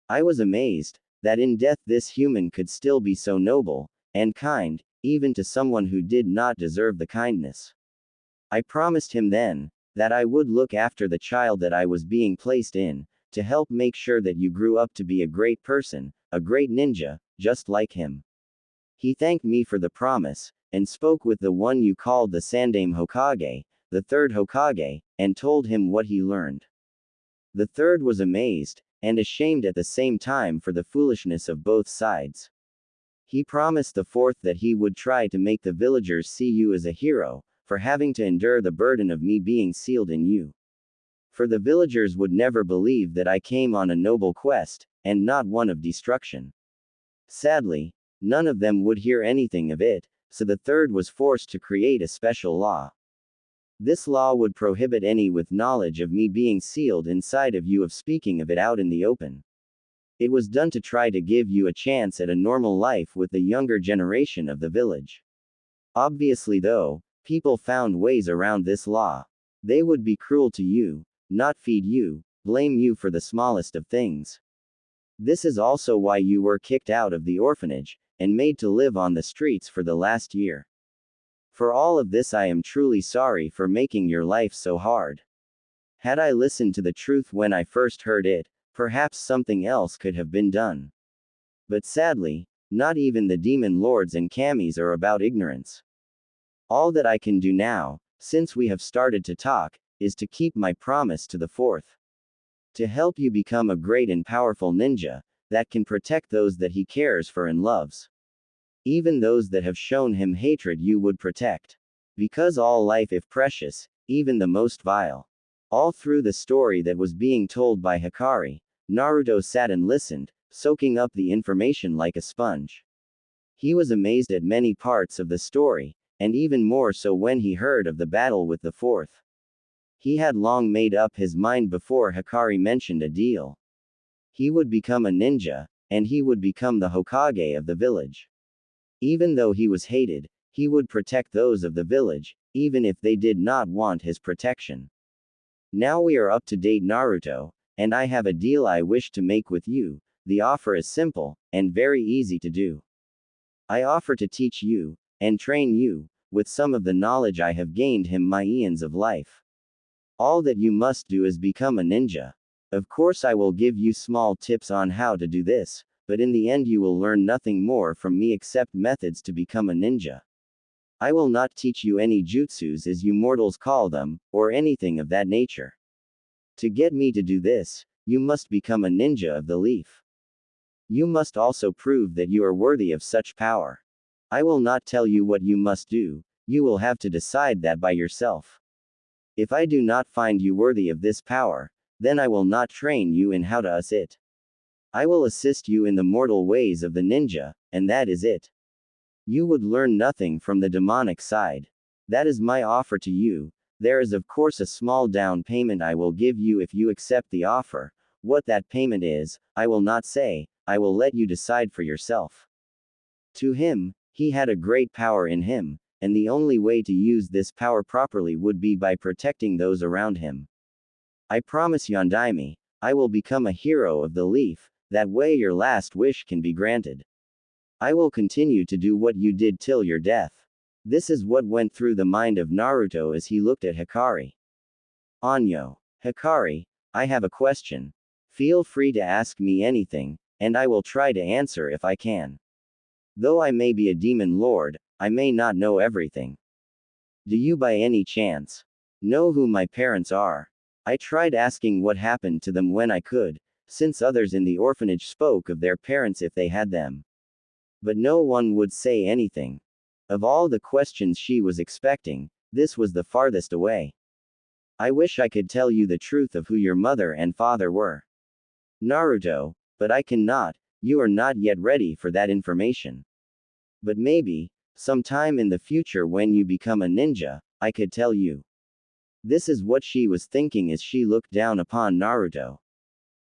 I was amazed, that in death this human could still be so noble, and kind, even to someone who did not deserve the kindness. I promised him then, that I would look after the child that I was being placed in, to help make sure that you grew up to be a great person, a great ninja, just like him. He thanked me for the promise, and spoke with the one you called the Sandaime Hokage, the third Hokage, and told him what he learned. The third was amazed, and ashamed at the same time for the foolishness of both sides. He promised the fourth that he would try to make the villagers see you as a hero, for having to endure the burden of me being sealed in you. For the villagers would never believe that I came on a noble quest, and not one of destruction. Sadly, none of them would hear anything of it, so the third was forced to create a special law. This law would prohibit any with knowledge of me being sealed inside of you of speaking of it out in the open. It was done to try to give you a chance at a normal life with the younger generation of the village. Obviously, though, people found ways around this law. They would be cruel to you, not feed you, blame you for the smallest of things. This is also why you were kicked out of the orphanage, and made to live on the streets for the last year. For all of this, I am truly sorry for making your life so hard. Had I listened to the truth when I first heard it, perhaps something else could have been done. But sadly, not even the demon lords and kamis are about ignorance. All that I can do now, since we have started to talk, is to keep my promise to the fourth. To help you become a great and powerful ninja, that can protect those that he cares for and loves. Even those that have shown him hatred you would protect. Because all life if precious, even the most vile. All through the story that was being told by Hikari, Naruto sat and listened, soaking up the information like a sponge. He was amazed at many parts of the story, and even more so when he heard of the battle with the fourth. He had long made up his mind before Hikari mentioned a deal. He would become a ninja, and he would become the Hokage of the village. Even though he was hated, he would protect those of the village, even if they did not want his protection. Now we are up to date, Naruto, and I have a deal I wish to make with you. The offer is simple, and very easy to do. I offer to teach you, and train you, with some of the knowledge I have gained in my eons of life. All that you must do is become a ninja. Of course I will give you small tips on how to do this, but in the end you will learn nothing more from me except methods to become a ninja. I will not teach you any jutsus as you mortals call them, or anything of that nature. To get me to do this, you must become a ninja of the leaf. You must also prove that you are worthy of such power. I will not tell you what you must do, you will have to decide that by yourself. If I do not find you worthy of this power, then I will not train you in how to use it. I will assist you in the mortal ways of the ninja, and that is it. You would learn nothing from the demonic side. That is my offer to you. There is of course a small down payment I will give you if you accept the offer. What that payment is, I will not say, I will let you decide for yourself. To him, he had a great power in him, and the only way to use this power properly would be by protecting those around him. I promise Yondaime, I will become a hero of the leaf, that way your last wish can be granted. I will continue to do what you did till your death. This is what went through the mind of Naruto as he looked at Hikari. Anyo. Hikari, I have a question. Feel free to ask me anything, and I will try to answer if I can. Though I may be a demon lord, I may not know everything. Do you by any chance know who my parents are? I tried asking what happened to them when I could, since others in the orphanage spoke of their parents if they had them. But no one would say anything. Of all the questions she was expecting, this was the farthest away. I wish I could tell you the truth of who your mother and father were. Naruto, but I cannot, you are not yet ready for that information. But maybe, sometime in the future when you become a ninja, I could tell you. This is what she was thinking as she looked down upon Naruto.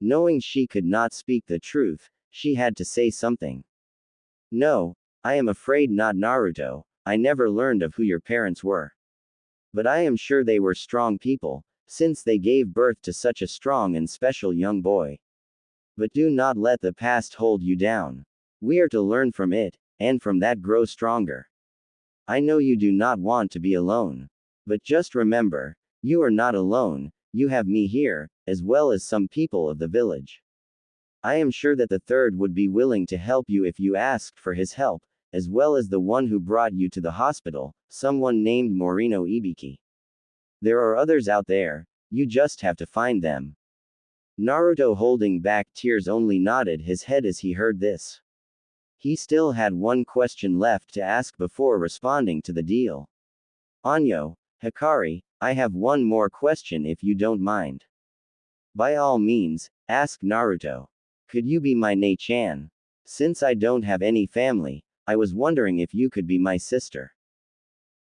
Knowing she could not speak the truth, she had to say something. No, I am afraid not, Naruto, I never learned of who your parents were. But I am sure they were strong people, since they gave birth to such a strong and special young boy. But do not let the past hold you down. We are to learn from it, and from that grow stronger. I know you do not want to be alone. But just remember, you are not alone, you have me here, as well as some people of the village. I am sure that the third would be willing to help you if you asked for his help, as well as the one who brought you to the hospital, someone named Morino Ibiki. There are others out there, you just have to find them. Naruto, holding back tears, only nodded his head as he heard this. He still had one question left to ask before responding to the deal. Anyo, Hikari, I have one more question if you don't mind. By all means, ask, Naruto. Could you be my Nei-chan? Since I don't have any family, I was wondering if you could be my sister.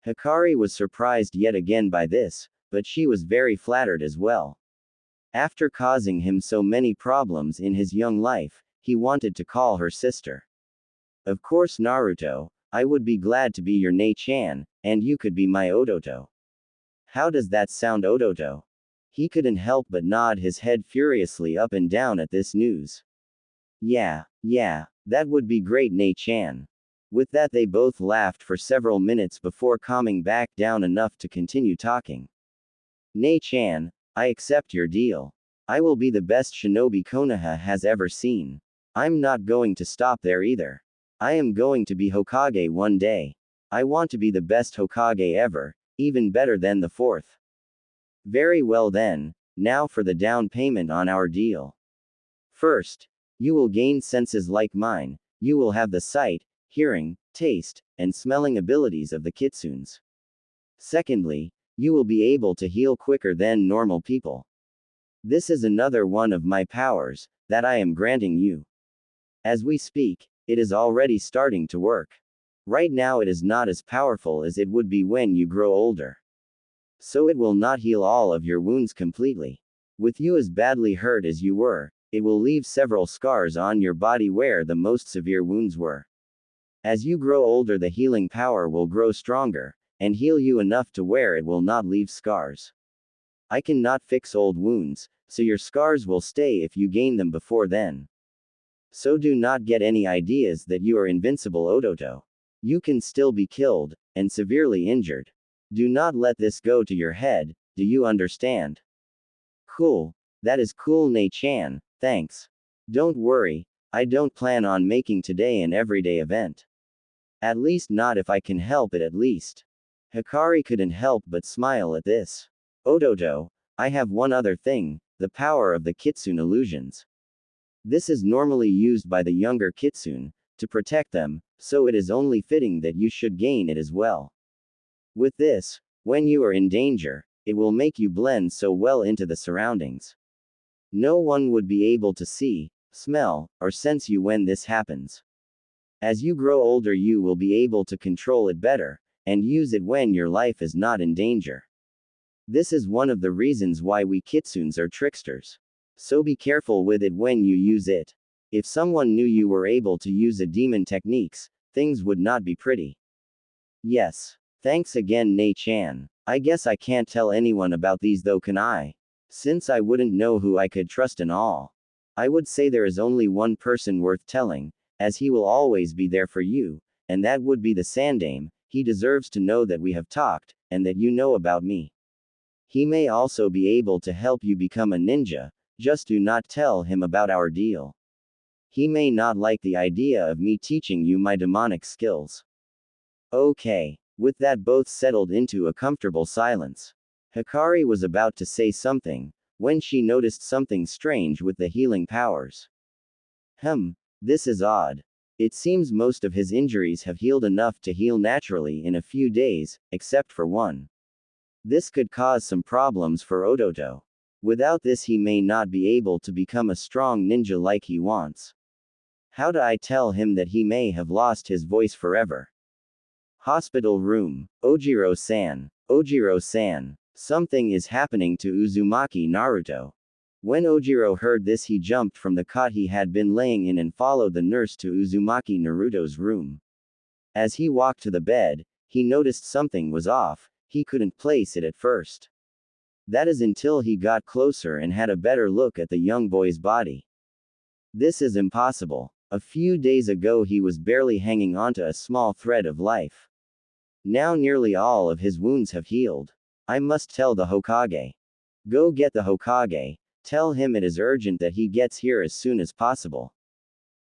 Hikari was surprised yet again by this, but she was very flattered as well. After causing him so many problems in his young life, he wanted to call her sister. Of course, Naruto, I would be glad to be your Nei-chan, and you could be my Odoto. How does that sound, Odoto? He couldn't help but nod his head furiously up and down at this news. Yeah, that would be great, Nei-chan. With that, they both laughed for several minutes before calming back down enough to continue talking. Nei-chan, I accept your deal. I will be the best shinobi Konoha has ever seen. I'm not going to stop there either. I am going to be Hokage one day. I want to be the best Hokage ever, even better than the fourth. Very well then, now for the down payment on our deal. First, you will gain senses like mine. You will have the sight, hearing, taste, and smelling abilities of the kitsunes. Secondly, you will be able to heal quicker than normal people. This is another one of my powers that I am granting you. As we speak, it is already starting to work. Right now it is not as powerful as it would be when you grow older. So it will not heal all of your wounds completely. With you as badly hurt as you were, it will leave several scars on your body where the most severe wounds were. As you grow older, the healing power will grow stronger, and heal you enough to where it will not leave scars. I cannot fix old wounds, so your scars will stay if you gain them before then. So do not get any ideas that you are invincible, Odoto. You can still be killed, and severely injured. Do not let this go to your head, do you understand? Cool. That is cool, Nei-chan, thanks. Don't worry, I don't plan on making today an everyday event. At least not if I can help it at least. Hikari couldn't help but smile at this. Odoto, I have one other thing, the power of the kitsune illusions. This is normally used by the younger kitsune, to protect them, so it is only fitting that you should gain it as well. With this, when you are in danger, it will make you blend so well into the surroundings. No one would be able to see, smell, or sense you when this happens. As you grow older, you will be able to control it better, and use it when your life is not in danger. This is one of the reasons why we kitsunes are tricksters. So be careful with it when you use it. If someone knew you were able to use a demon techniques, things would not be pretty. Yes. Thanks again, Nei-chan. I guess I can't tell anyone about these though, can I? Since I wouldn't know who I could trust and all. I would say there is only one person worth telling, as he will always be there for you, and that would be the Sandame. He deserves to know that we have talked, and that you know about me. He may also be able to help you become a ninja, just do not tell him about our deal. He may not like the idea of me teaching you my demonic skills. Okay. With that, both settled into a comfortable silence. Hikari was about to say something, when she noticed something strange with the healing powers. This is odd. It seems most of his injuries have healed enough to heal naturally in a few days, except for one. This could cause some problems for Odoto. Without this, he may not be able to become a strong ninja like he wants. How do I tell him that he may have lost his voice forever? Hospital room. Ojiro-san. Ojiro-san. Something is happening to Uzumaki Naruto. When Ojiro heard this, he jumped from the cot he had been laying in and followed the nurse to Uzumaki Naruto's room. As he walked to the bed, he noticed something was off. He couldn't place it at first. That is until he got closer and had a better look at the young boy's body. This is impossible. A few days ago he was barely hanging onto a small thread of life. Now nearly all of his wounds have healed. I must tell the Hokage. Go get the Hokage. Tell him it is urgent that he gets here as soon as possible.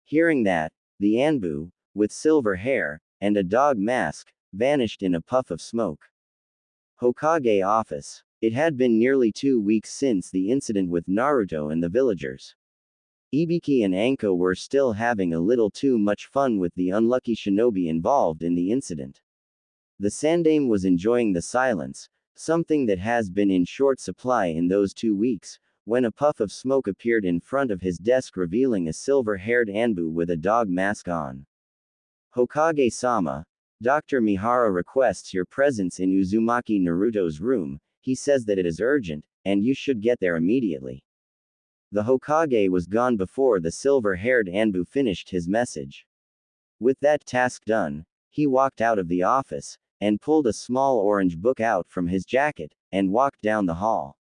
Hearing that, the ANBU, with silver hair, and a dog mask, vanished in a puff of smoke. Hokage office. It had been nearly 2 weeks since the incident with Naruto and the villagers. Ibiki and Anko were still having a little too much fun with the unlucky shinobi involved in the incident. The Sandame was enjoying the silence, something that has been in short supply in those 2 weeks, when a puff of smoke appeared in front of his desk revealing a silver-haired ANBU with a dog mask on. Hokage-sama, Dr. Mihara requests your presence in Uzumaki Naruto's room. He says that it is urgent, and you should get there immediately. The Hokage was gone before the silver-haired ANBU finished his message. With that task done, he walked out of the office, and pulled a small orange book out from his jacket, and walked down the hall.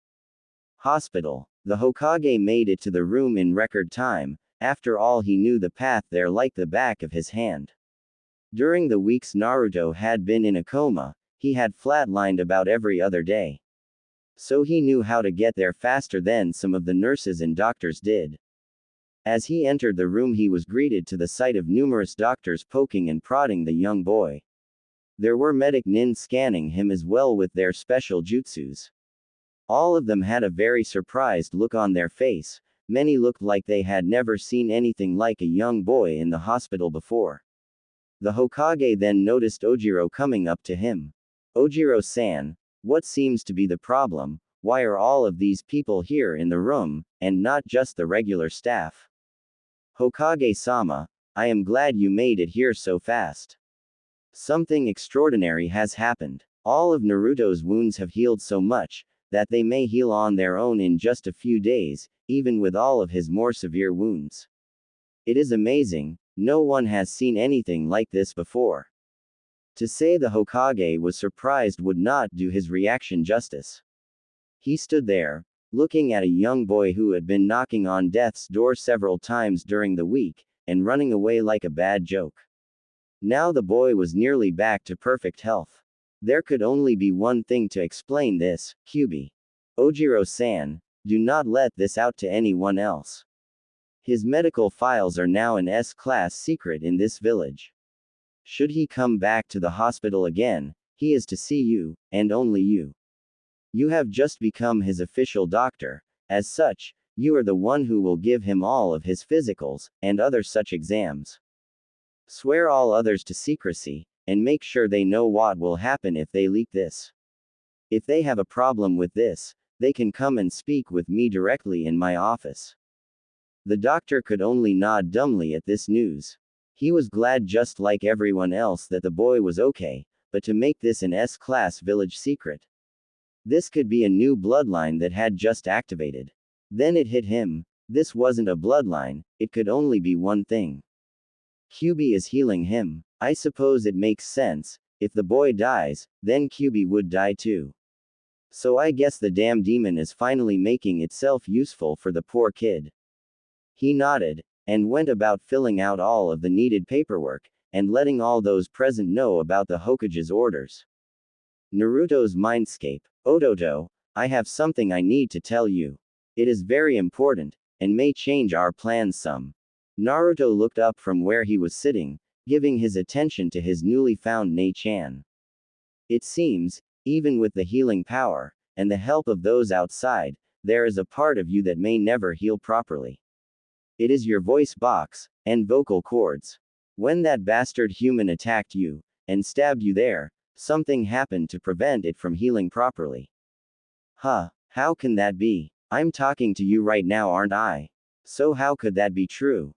Hospital. The Hokage made it to the room in record time. After all, he knew the path there like the back of his hand. During the weeks Naruto had been in a coma, he had flatlined about every other day. So he knew how to get there faster than some of the nurses and doctors did. As he entered the room, he was greeted to the sight of numerous doctors poking and prodding the young boy. There were medic nin scanning him as well with their special jutsus. All of them had a very surprised look on their face. Many looked like they had never seen anything like a young boy in the hospital before. The Hokage then noticed Ojiro coming up to him. Ojiro-san, what seems to be the problem? Why are all of these people here in the room, and not just the regular staff? Hokage-sama, I am glad you made it here so fast. Something extraordinary has happened. All of Naruto's wounds have healed so much, that they may heal on their own in just a few days, even with all of his more severe wounds. It is amazing, no one has seen anything like this before. To say the Hokage was surprised would not do his reaction justice. He stood there, looking at a young boy who had been knocking on death's door several times during the week, and running away like a bad joke. Now the boy was nearly back to perfect health. There could only be one thing to explain this, Kyubi. Ojiro-san, do not let this out to anyone else. His medical files are now an S-class secret in this village. Should he come back to the hospital again, he is to see you, and only you. You have just become his official doctor. As such, you are the one who will give him all of his physicals, and other such exams. Swear all others to secrecy, and make sure they know what will happen if they leak this. If they have a problem with this, they can come and speak with me directly in my office. The doctor could only nod dumbly at this news. He was glad just like everyone else that the boy was okay, but to make this an S-class village secret. This could be a new bloodline that had just activated. Then it hit him. This wasn't a bloodline, it could only be one thing. Kyubi is healing him. I suppose it makes sense. If the boy dies, then Kyubi would die too. So I guess the damn demon is finally making itself useful for the poor kid. He nodded, and went about filling out all of the needed paperwork, and letting all those present know about the Hokage's orders. Naruto's mindscape. Ototo, I have something I need to tell you. It is very important, and may change our plans some. Naruto looked up from where he was sitting, giving his attention to his newly found Nei-chan. It seems, even with the healing power, and the help of those outside, there is a part of you that may never heal properly. It is your voice box, and vocal cords. When that bastard human attacked you, and stabbed you there, something happened to prevent it from healing properly. Huh, how can that be? I'm talking to you right now, aren't I? So how could that be true?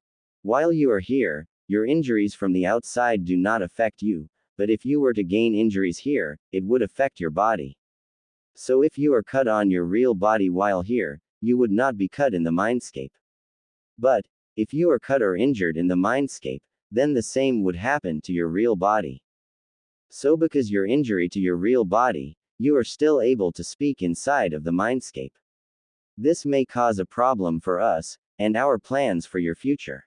While you are here, your injuries from the outside do not affect you, but if you were to gain injuries here, it would affect your body. So if you are cut on your real body while here, you would not be cut in the mindscape. But, if you are cut or injured in the mindscape, then the same would happen to your real body. So because your injury to your real body, you are still able to speak inside of the mindscape. This may cause a problem for us, and our plans for your future.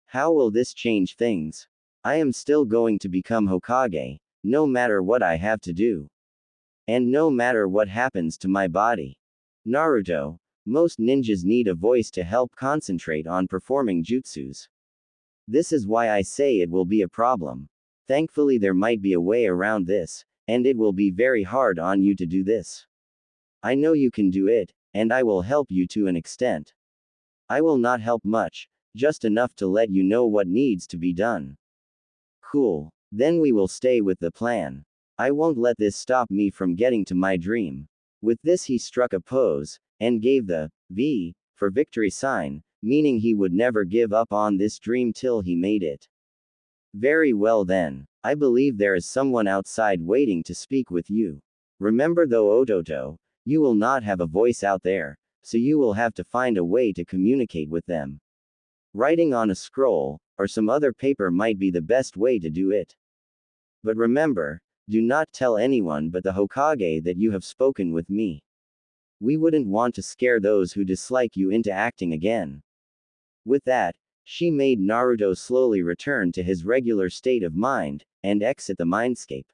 How will this change things? I am still going to become Hokage, no matter what I have to do. And no matter what happens to my body. Naruto, most ninjas need a voice to help concentrate on performing jutsus. This is why I say it will be a problem. Thankfully there might be a way around this, and it will be very hard on you to do this. I know you can do it, and I will help you to an extent. I will not help much, just enough to let you know what needs to be done. Cool. Then we will stay with the plan. I won't let this stop me from getting to my dream. With this he struck a pose, and gave the V for victory sign, meaning he would never give up on this dream till he made it. Very well then. I believe there is someone outside waiting to speak with you. Remember though, Ototo, you will not have a voice out there, so you will have to find a way to communicate with them. Writing on a scroll, or some other paper might be the best way to do it. But remember, do not tell anyone but the Hokage that you have spoken with me. We wouldn't want to scare those who dislike you into acting again. With that, she made Naruto slowly return to his regular state of mind, and exit the mindscape.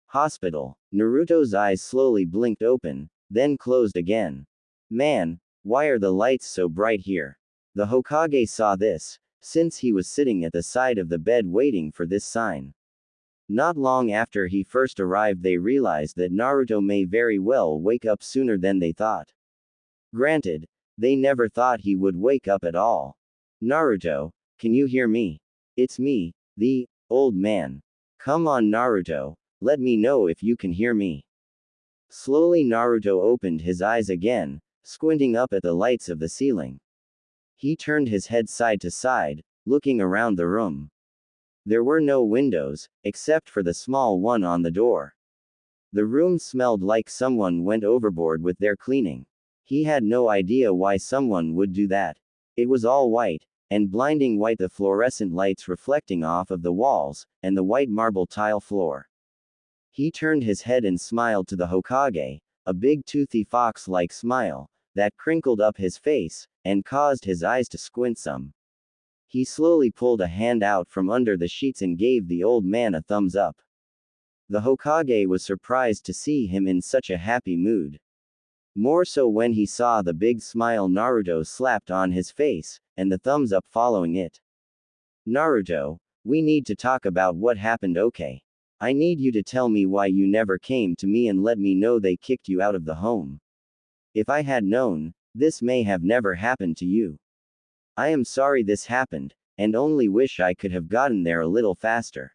Hospital. Naruto's eyes slowly blinked open, then closed again. Man, why are the lights so bright here? The Hokage saw this, since he was sitting at the side of the bed waiting for this sign. Not long after he first arrived, they realized that Naruto may very well wake up sooner than they thought. Granted, they never thought he would wake up at all. Naruto, can you hear me? It's me, the old man. Come on, Naruto, let me know if you can hear me. Slowly Naruto opened his eyes again, squinting up at the lights of the ceiling. He turned his head side to side, looking around the room. There were no windows, except for the small one on the door. The room smelled like someone went overboard with their cleaning. He had no idea why someone would do that. It was all white, and blinding white, the fluorescent lights reflecting off of the walls, and the white marble tile floor. He turned his head and smiled to the Hokage, a big toothy fox-like smile, that crinkled up his face, and caused his eyes to squint some. He slowly pulled a hand out from under the sheets and gave the old man a thumbs up. The Hokage was surprised to see him in such a happy mood. More so when he saw the big smile Naruto slapped on his face, and the thumbs up following it. Naruto, we need to talk about what happened, okay? I need you to tell me why you never came to me and let me know they kicked you out of the home. If I had known, this may have never happened to you. I am sorry this happened, and only wish I could have gotten there a little faster.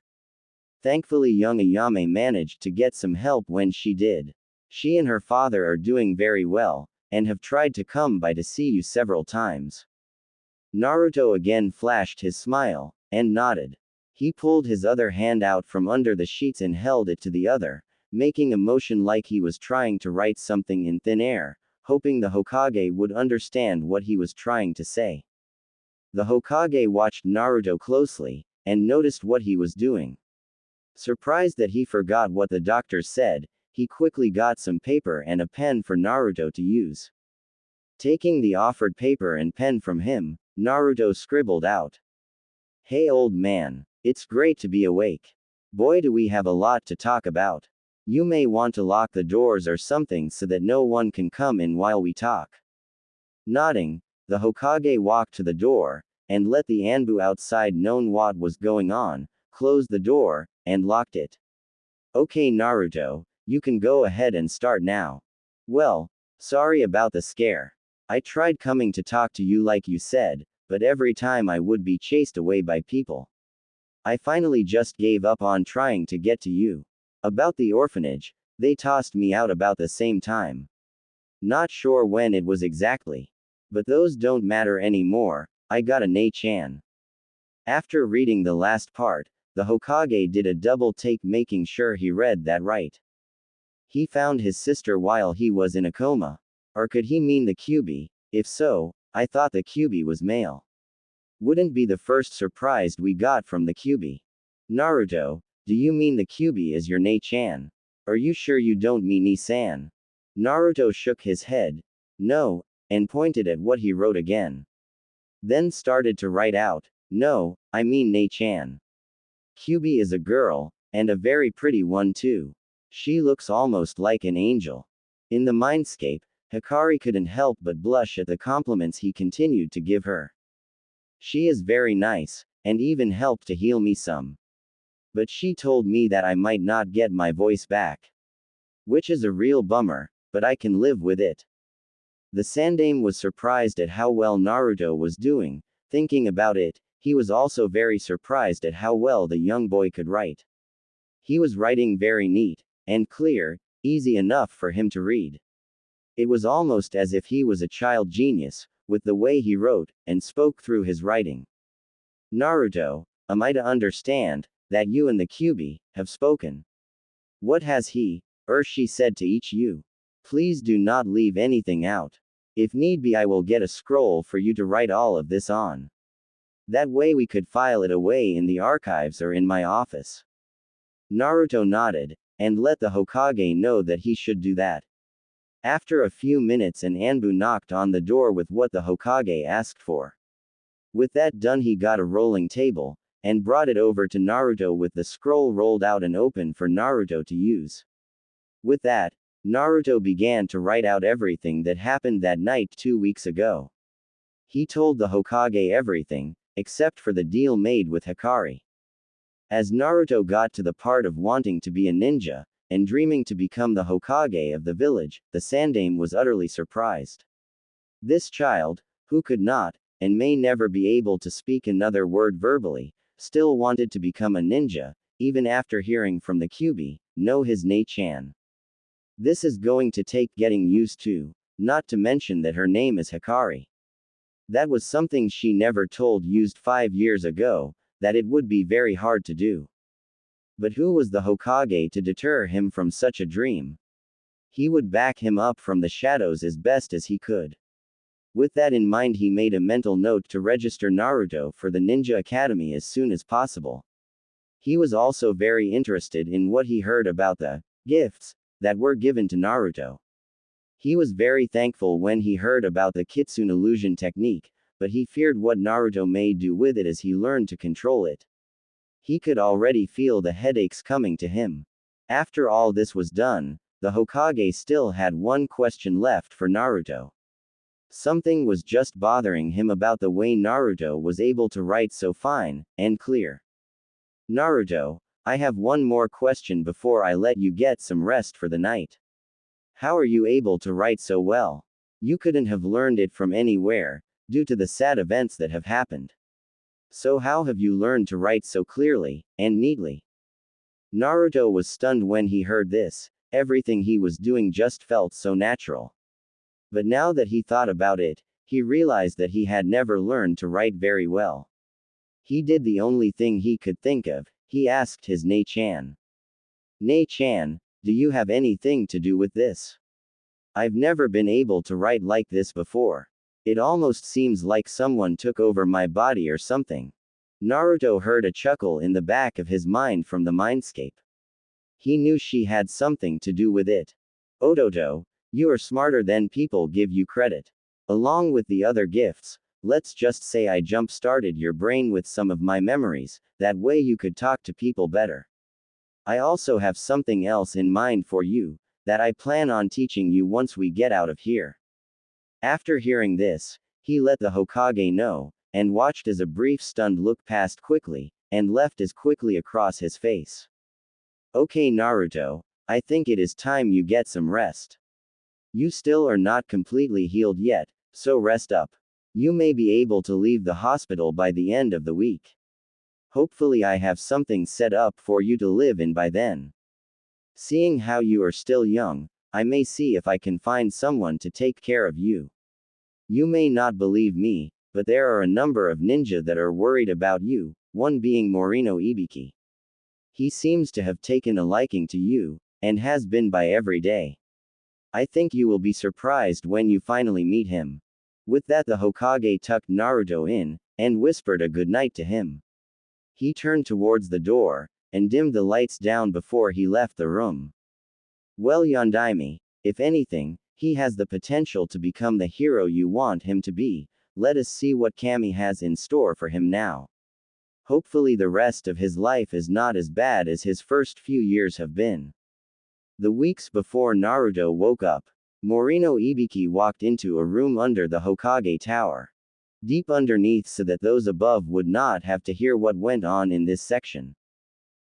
Thankfully young Ayame managed to get some help when she did. She and her father are doing very well, and have tried to come by to see you several times. Naruto again flashed his smile, and nodded. He pulled his other hand out from under the sheets and held it to the other, making a motion like he was trying to write something in thin air, hoping the Hokage would understand what he was trying to say. The Hokage watched Naruto closely, and noticed what he was doing. Surprised that he forgot what the doctors said, he quickly got some paper and a pen for Naruto to use. Taking the offered paper and pen from him, Naruto scribbled out. Hey old man, it's great to be awake. Boy, do we have a lot to talk about. You may want to lock the doors or something so that no one can come in while we talk. Nodding, the Hokage walked to the door, and let the ANBU outside know what was going on, closed the door, and locked it. Okay Naruto, you can go ahead and start now. Well, sorry about the scare. I tried coming to talk to you like you said, but every time I would be chased away by people. I finally just gave up on trying to get to you. About the orphanage, they tossed me out about the same time. Not sure when it was exactly. But those don't matter anymore, I got a Nei-chan. After reading the last part, the Hokage did a double take making sure he read that right. He found his sister while he was in a coma. Or could he mean the Kyuubi? If so, I thought the Kyuubi was male. Wouldn't be the first surprise we got from the Kyuubi. Naruto, do you mean the Kyuubi is your Nei-chan? Are you sure you don't mean Ni-san? Naruto shook his head. No, and pointed at what he wrote again. Then started to write out, no, I mean Nei-chan. Kyuubi is a girl, and a very pretty one too. She looks almost like an angel. In the mindscape, Hikari couldn't help but blush at the compliments he continued to give her. She is very nice, and even helped to heal me some. But she told me that I might not get my voice back. Which is a real bummer, but I can live with it. The Sandaime was surprised at how well Naruto was doing. Thinking about it, he was also very surprised at how well the young boy could write. He was writing very neat, and clear, easy enough for him to read. It was almost as if he was a child genius, with the way he wrote, and spoke through his writing. Naruto, am I to understand, that you and the Kyuubi, have spoken? What has he, or she said to each you? Please do not leave anything out. If need be, I will get a scroll for you to write all of this on. That way we could file it away in the archives or in my office. Naruto nodded, and let the Hokage know that he should do that. After a few minutes, an ANBU knocked on the door with what the Hokage asked for. With that done, he got a rolling table, and brought it over to Naruto with the scroll rolled out and open for Naruto to use. With that, Naruto began to write out everything that happened that night 2 weeks ago. He told the Hokage everything, except for the deal made with Hikari. As Naruto got to the part of wanting to be a ninja, and dreaming to become the Hokage of the village, the Sandaime was utterly surprised. This child, who could not, and may never be able to speak another word verbally, still wanted to become a ninja, even after hearing from the Kyuubi, know his Nei-chan. This is going to take getting used to, not to mention that her name is Hikari. That was something she never told used 5 years ago, that it would be very hard to do. But who was the Hokage to deter him from such a dream? He would back him up from the shadows as best as he could. With that in mind, he made a mental note to register Naruto for the Ninja Academy as soon as possible. He was also very interested in what he heard about the gifts that were given to Naruto. He was very thankful when he heard about the Kitsune illusion technique, but he feared what Naruto may do with it as he learned to control it. He could already feel the headaches coming to him. After all this was done, the Hokage still had one question left for Naruto. Something was just bothering him about the way Naruto was able to write so fine and clear. Naruto, I have one more question before I let you get some rest for the night. How are you able to write so well? You couldn't have learned it from anywhere, due to the sad events that have happened. So how have you learned to write so clearly and neatly? Naruto was stunned when he heard this. Everything he was doing just felt so natural. But now that he thought about it, he realized that he had never learned to write very well. He did the only thing he could think of. He asked his Nei-chan. Nei-chan, do you have anything to do with this? I've never been able to write like this before. It almost seems like someone took over my body or something. Naruto heard a chuckle in the back of his mind from the mindscape. He knew she had something to do with it. Ototo, you are smarter than people give you credit. Along with the other gifts, let's just say I jump-started your brain with some of my memories, that way you could talk to people better. I also have something else in mind for you, that I plan on teaching you once we get out of here. After hearing this, he let the Hokage know, and watched as a brief stunned look passed quickly, and left as quickly across his face. Okay Naruto, I think it is time you get some rest. You still are not completely healed yet, so rest up. You may be able to leave the hospital by the end of the week. Hopefully I have something set up for you to live in by then. Seeing how you are still young, I may see if I can find someone to take care of you. You may not believe me, but there are a number of ninja that are worried about you, one being Morino Ibiki. He seems to have taken a liking to you, and has been by every day. I think you will be surprised when you finally meet him. With that, the Hokage tucked Naruto in, and whispered a good night to him. He turned towards the door, and dimmed the lights down before he left the room. Well Yondaime, if anything, he has the potential to become the hero you want him to be. Let us see what Kami has in store for him now. Hopefully the rest of his life is not as bad as his first few years have been. The weeks before Naruto woke up, Morino Ibiki walked into a room under the Hokage Tower. Deep underneath so that those above would not have to hear what went on in this section.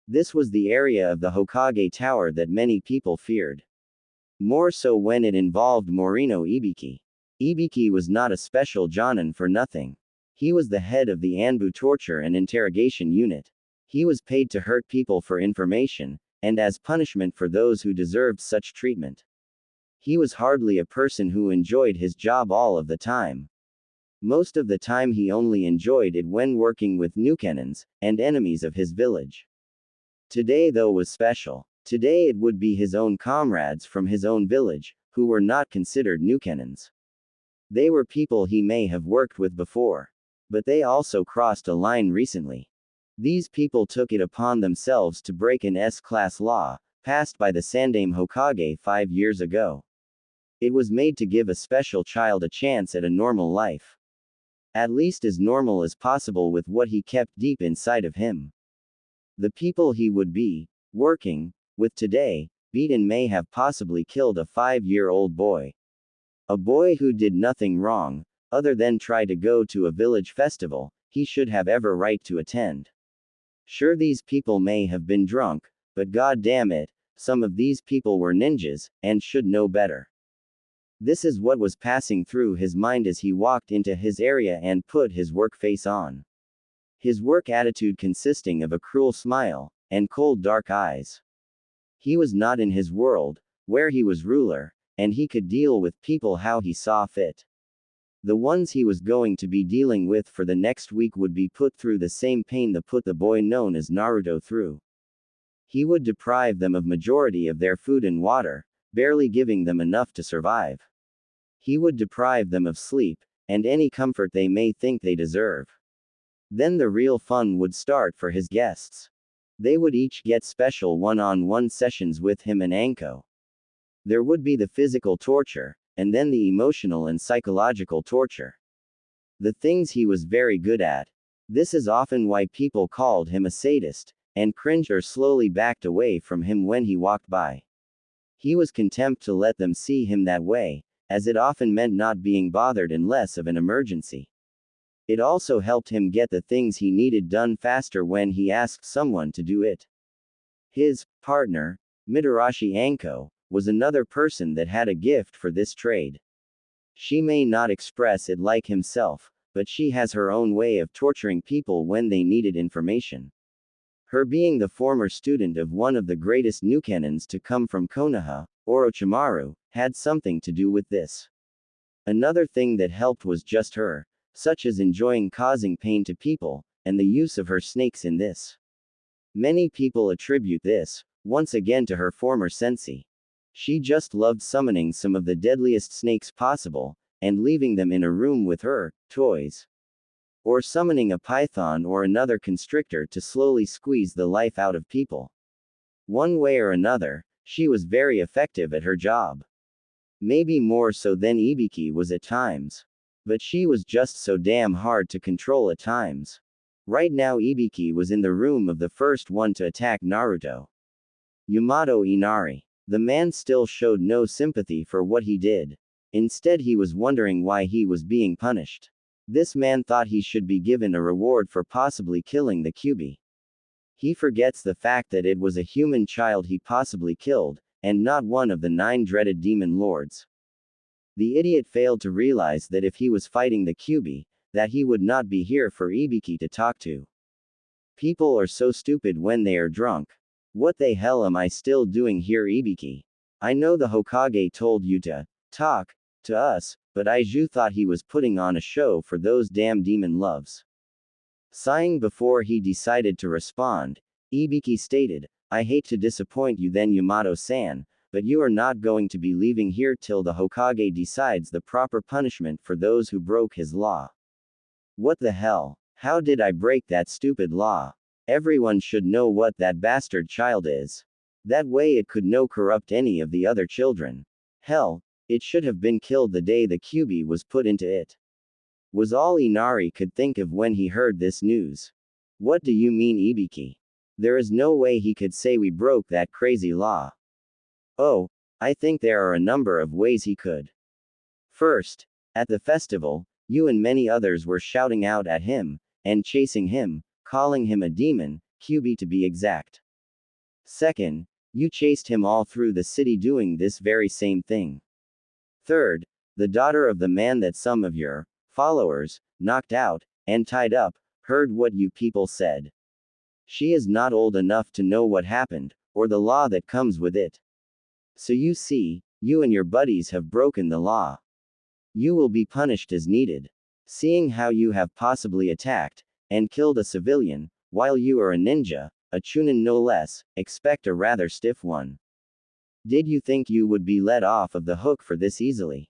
This was the area of the Hokage Tower that many people feared. More so when it involved Morino Ibiki. Ibiki was not a special jonin for nothing. He was the head of the ANBU torture and interrogation unit. He was paid to hurt people for information, and as punishment for those who deserved such treatment. He was hardly a person who enjoyed his job all of the time. Most of the time he only enjoyed it when working with newcannons, and enemies of his village. Today though was special. Today it would be his own comrades from his own village, who were not considered newcannons. They were people he may have worked with before. But they also crossed a line recently. These people took it upon themselves to break an S-class law, passed by the Sandaime Hokage 5 years ago. It was made to give a special child a chance at a normal life. At least as normal as possible with what he kept deep inside of him. The people he would be working with today, beat and may have possibly killed a 5-year-old boy. A boy who did nothing wrong, other than try to go to a village festival, he should have every right to attend. Sure, these people may have been drunk, but god damn it, some of these people were ninjas, and should know better. This is what was passing through his mind as he walked into his area and put his work face on. His work attitude consisting of a cruel smile, and cold dark eyes. He was not in his world, where he was ruler, and he could deal with people how he saw fit. The ones he was going to be dealing with for the next week would be put through the same pain that put the boy known as Naruto through. He would deprive them of majority of their food and water, barely giving them enough to survive. He would deprive them of sleep, and any comfort they may think they deserve. Then the real fun would start for his guests. They would each get special one-on-one sessions with him and Anko. There would be the physical torture, and then the emotional and psychological torture. The things he was very good at. This is often why people called him a sadist, and cringed or slowly backed away from him when he walked by. He was content to let them see him that way, as it often meant not being bothered unless of an emergency. It also helped him get the things he needed done faster when he asked someone to do it. His partner, Mitarashi Anko, was another person that had a gift for this trade. She may not express it like himself, but she has her own way of torturing people when they needed information. Her being the former student of one of the greatest Nukanons to come from Konoha, Orochimaru, had something to do with this. Another thing that helped was just her, such as enjoying causing pain to people, and the use of her snakes in this. Many people attribute this, once again, to her former sensei. She just loved summoning some of the deadliest snakes possible, and leaving them in a room with her toys. Or summoning a python or another constrictor to slowly squeeze the life out of people. One way or another, she was very effective at her job. Maybe more so than Ibiki was at times. But she was just so damn hard to control at times. Right now Ibiki was in the room of the first one to attack Naruto. Yamato Inari. The man still showed no sympathy for what he did. Instead he was wondering why he was being punished. This man thought he should be given a reward for possibly killing the Kyuubi. He forgets the fact that it was a human child he possibly killed, and not one of the 9 dreaded demon lords. The idiot failed to realize that if he was fighting the Kyuubi, that he would not be here for Ibiki to talk to. People are so stupid when they are drunk. What the hell am I still doing here, Ibiki? I know the Hokage told you to talk to us, but Aiju thought he was putting on a show for those damn demon loves. Sighing before he decided to respond, Ibiki stated, I hate to disappoint you then Yamato-san, but you are not going to be leaving here till the Hokage decides the proper punishment for those who broke his law. What the hell? How did I break that stupid law? Everyone should know what that bastard child is. That way it could no corrupt any of the other children. Hell, it should have been killed the day the Kyuubi was put into it. Was all Inari could think of when he heard this news. What do you mean, Ibiki? There is no way he could say we broke that crazy law. Oh, I think there are a number of ways he could. First, at the festival, you and many others were shouting out at him, and chasing him, calling him a demon, Kyuubi to be exact. Second, you chased him all through the city doing this very same thing. Third, the daughter of the man that some of your followers knocked out and tied up, heard what you people said. She is not old enough to know what happened, or the law that comes with it. So you see, you and your buddies have broken the law. You will be punished as needed. Seeing how you have possibly attacked and killed a civilian, while you are a ninja, a chunin no less, expect a rather stiff one. Did you think you would be let off of the hook for this easily?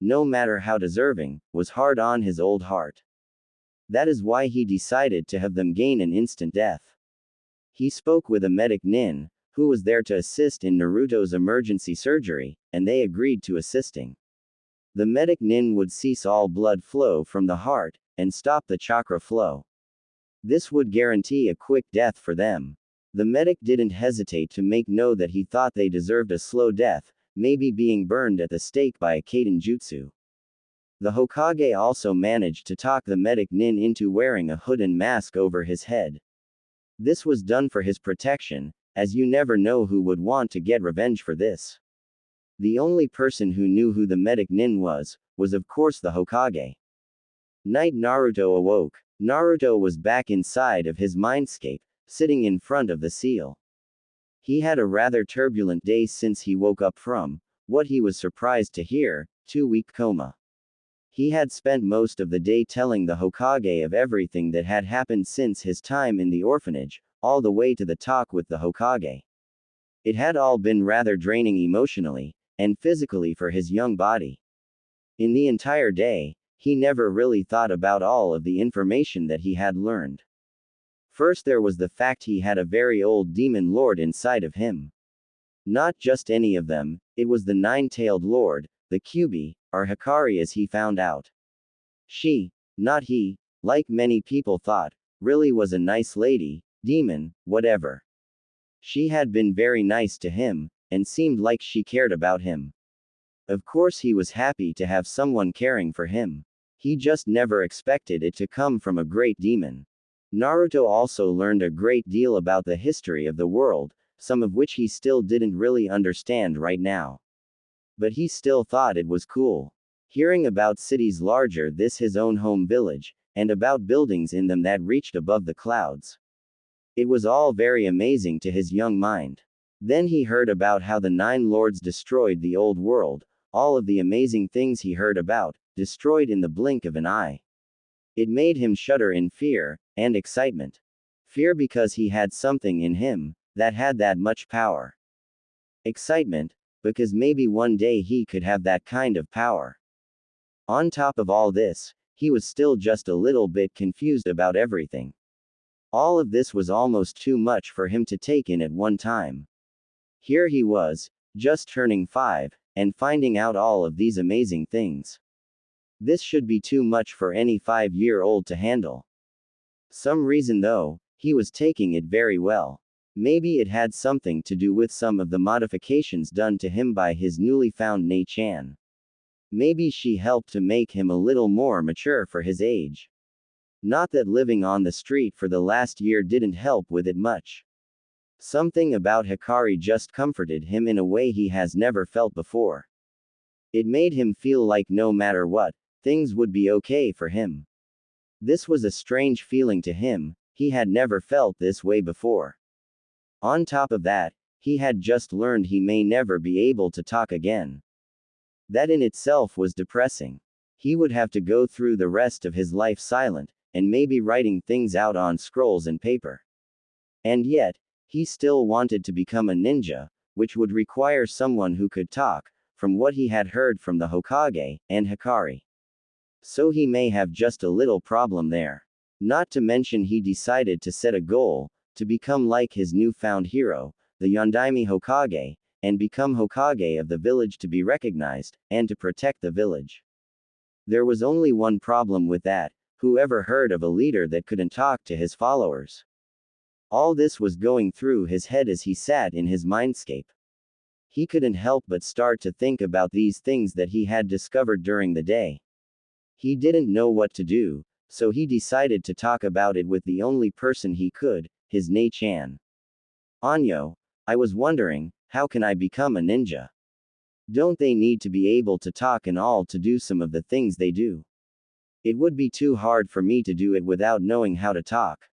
no matter how deserving, was hard on his old heart. That is why he decided to have them gain an instant death. He spoke with a medic nin, who was there to assist in Naruto's emergency surgery, and they agreed to assisting. The medic nin would cease all blood flow from the heart, and stop the chakra flow. This would guarantee a quick death for them. The medic didn't hesitate to make know that he thought they deserved a slow death, maybe being burned at the stake by a Kaden jutsu. The Hokage also managed to talk the medic nin into wearing a hood and mask over his head. This was done for his protection, as you never know who would want to get revenge for this. The only person who knew who the medic nin was of course the Hokage. Night Naruto awoke. Naruto was back inside of his mindscape, sitting in front of the seal. He had a rather turbulent day since he woke up from what he was surprised to hear, 2-week coma. He had spent most of the day telling the Hokage of everything that had happened since his time in the orphanage, all the way to the talk with the Hokage. It had all been rather draining emotionally and physically for his young body. In the entire day, he never really thought about all of the information that he had learned. First, there was the fact he had a very old demon lord inside of him. Not just any of them, it was the nine-tailed lord, the Kyuubi, or Hikari as he found out. She, not he, like many people thought, really was a nice lady, demon, whatever. She had been very nice to him, and seemed like she cared about him. Of course he was happy to have someone caring for him. He just never expected it to come from a great demon. Naruto also learned a great deal about the history of the world, some of which he still didn't really understand right now. But he still thought it was cool. Hearing about cities larger than his own home village, and about buildings in them that reached above the clouds. It was all very amazing to his young mind. Then he heard about how the Nine Lords destroyed the old world, all of the amazing things he heard about, destroyed in the blink of an eye. It made him shudder in fear and excitement. Fear because he had something in him that had that much power. Excitement, because maybe one day he could have that kind of power. On top of all this, he was still just a little bit confused about everything. All of this was almost too much for him to take in at one time. Here he was, just turning 5, and finding out all of these amazing things. This should be too much for any 5-year-old to handle. Some reason though, he was taking it very well. Maybe it had something to do with some of the modifications done to him by his newly found Nei-chan. Maybe she helped to make him a little more mature for his age. Not that living on the street for the last year didn't help with it much. Something about Hikari just comforted him in a way he has never felt before. It made him feel like no matter what, things would be okay for him. This was a strange feeling to him, he had never felt this way before. On top of that, he had just learned he may never be able to talk again. That in itself was depressing. He would have to go through the rest of his life silent, and maybe writing things out on scrolls and paper. And yet, he still wanted to become a ninja, which would require someone who could talk, from what he had heard from the Hokage and Hikari. So he may have just a little problem there. Not to mention he decided to set a goal, to become like his newfound hero, the Yondaime Hokage, and become Hokage of the village to be recognized, and to protect the village. There was only one problem with that: who ever heard of a leader that couldn't talk to his followers? All this was going through his head as he sat in his mindscape. He couldn't help but start to think about these things that he had discovered during the day. He didn't know what to do, so he decided to talk about it with the only person he could, his Nei-chan. Anyo, I was wondering, how can I become a ninja? Don't they need to be able to talk and all to do some of the things they do? It would be too hard for me to do it without knowing how to talk.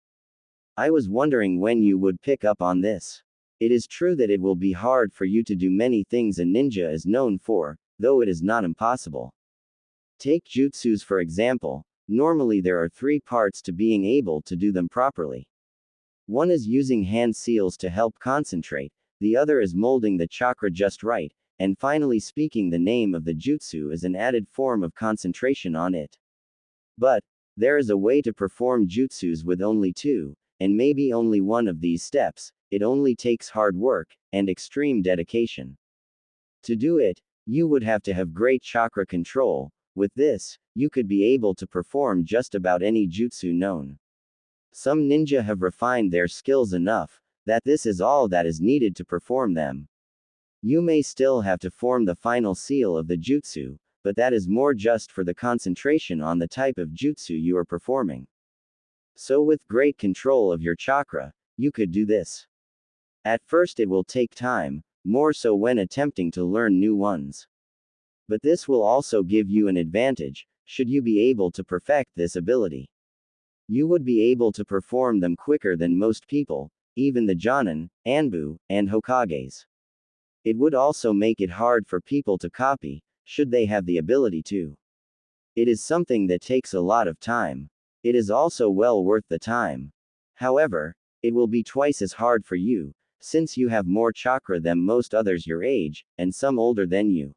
I was wondering when you would pick up on this. It is true that it will be hard for you to do many things a ninja is known for, though it is not impossible. Take jutsus for example. Normally there are 3 parts to being able to do them properly. One is using hand seals to help concentrate, the other is molding the chakra just right, and finally speaking the name of the jutsu is an added form of concentration on it. But, there is a way to perform jutsus with only two, and maybe only one of these steps. It only takes hard work, and extreme dedication. To do it, you would have to have great chakra control. With this, you could be able to perform just about any jutsu known. Some ninja have refined their skills enough, that this is all that is needed to perform them. You may still have to form the final seal of the jutsu, but that is more just for the concentration on the type of jutsu you are performing. So with great control of your chakra, you could do this. At first it will take time, more so when attempting to learn new ones. But this will also give you an advantage, should you be able to perfect this ability. You would be able to perform them quicker than most people, even the Jonin, ANBU, and Hokages. It would also make it hard for people to copy, should they have the ability to. It is something that takes a lot of time. It is also well worth the time. However, it will be twice as hard for you, since you have more chakra than most others your age, and some older than you.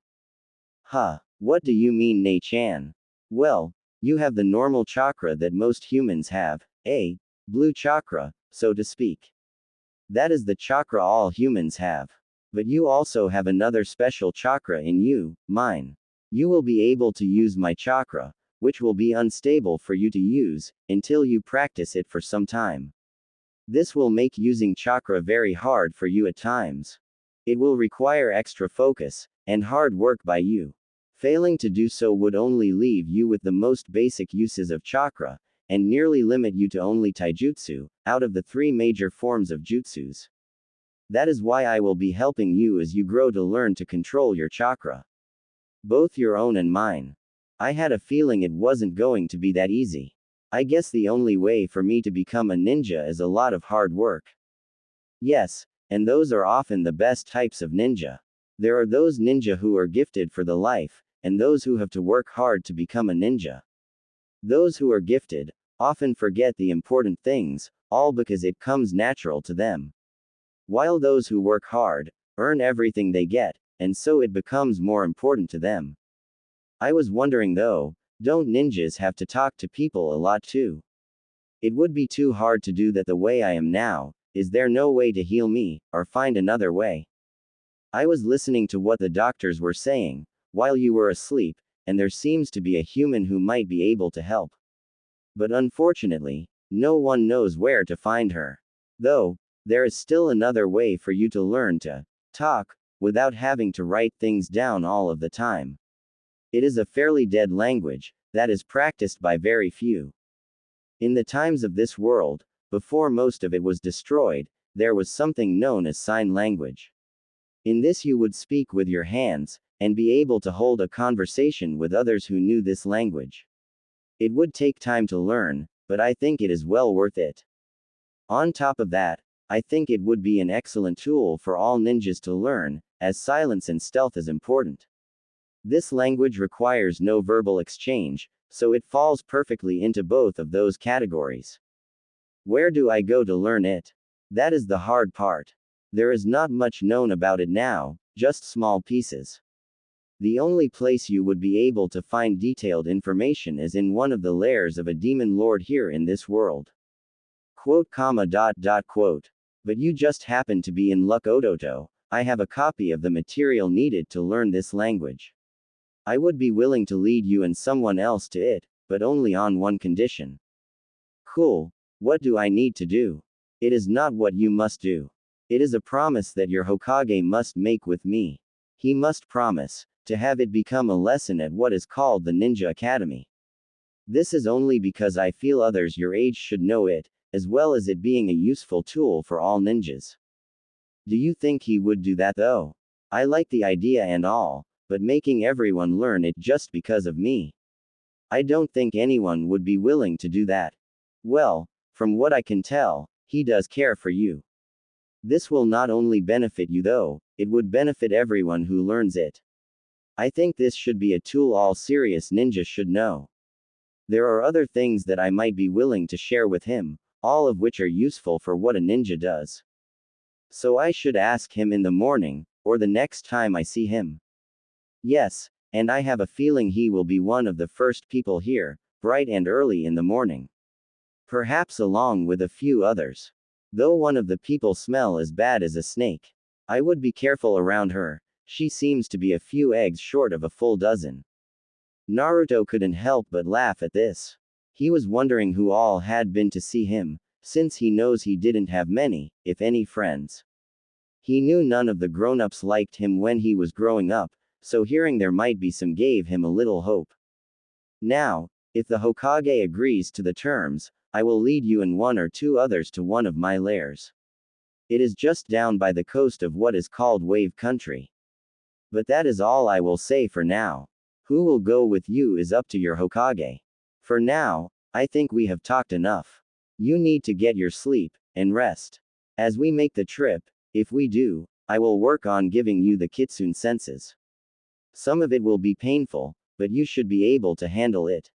Huh, what do you mean, Nei-chan? Well, you have the normal chakra that most humans have, a blue chakra, so to speak. That is the chakra all humans have. But you also have another special chakra in you, mine. You will be able to use my chakra, which will be unstable for you to use, until you practice it for some time. This will make using chakra very hard for you at times. It will require extra focus, and hard work by you. Failing to do so would only leave you with the most basic uses of chakra, and nearly limit you to only taijutsu, out of the three major forms of jutsus. That is why I will be helping you as you grow to learn to control your chakra. Both your own and mine. I had a feeling it wasn't going to be that easy. I guess the only way for me to become a ninja is a lot of hard work. Yes, and those are often the best types of ninja. There are those ninja who are gifted for the life, and those who have to work hard to become a ninja. Those who are gifted often forget the important things, all because it comes natural to them. While those who work hard earn everything they get, and so it becomes more important to them. I was wondering though, don't ninjas have to talk to people a lot too? It would be too hard to do that the way I am now. Is there no way to heal me, or find another way? I was listening to what the doctors were saying, while you were asleep, and there seems to be a human who might be able to help. But unfortunately, no one knows where to find her. Though, there is still another way for you to learn to talk, without having to write things down all of the time. It is a fairly dead language, that is practiced by very few. In the times of this world, before most of it was destroyed, there was something known as sign language. In this you would speak with your hands, and be able to hold a conversation with others who knew this language. It would take time to learn, but I think it is well worth it. On top of that, I think it would be an excellent tool for all ninjas to learn, as silence and stealth is important. This language requires no verbal exchange, so it falls perfectly into both of those categories. Where do I go to learn it? That is the hard part. There is not much known about it now, just small pieces. The only place you would be able to find detailed information is in one of the lairs of a demon lord here in this world. Quote, quote. But you just happen to be in luck, Ototo. I have a copy of the material needed to learn this language. I would be willing to lead you and someone else to it, but only on one condition. Cool. What do I need to do? It is not what you must do. It is a promise that your Hokage must make with me. He must promise to have it become a lesson at what is called the Ninja Academy. This is only because I feel others your age should know it, as well as it being a useful tool for all ninjas. Do you think he would do that though? I like the idea and all, but making everyone learn it just because of me? I don't think anyone would be willing to do that. Well, from what I can tell, he does care for you. This will not only benefit you though, it would benefit everyone who learns it. I think this should be a tool all serious ninjas should know. There are other things that I might be willing to share with him, all of which are useful for what a ninja does. So I should ask him in the morning, or the next time I see him. Yes, and I have a feeling he will be one of the first people here, bright and early in the morning. Perhaps along with a few others. Though one of the people smell as bad as a snake. I would be careful around her, she seems to be a few eggs short of a full dozen. Naruto couldn't help but laugh at this. He was wondering who all had been to see him, since he knows he didn't have many, if any friends. He knew none of the grown-ups liked him when he was growing up, so hearing there might be some gave him a little hope. Now, if the Hokage agrees to the terms, I will lead you and one or two others to one of my lairs. It is just down by the coast of what is called Wave Country. But that is all I will say for now. Who will go with you is up to your Hokage. For now, I think we have talked enough. You need to get your sleep, and rest. As we make the trip, if we do, I will work on giving you the Kitsune senses. Some of it will be painful, but you should be able to handle it.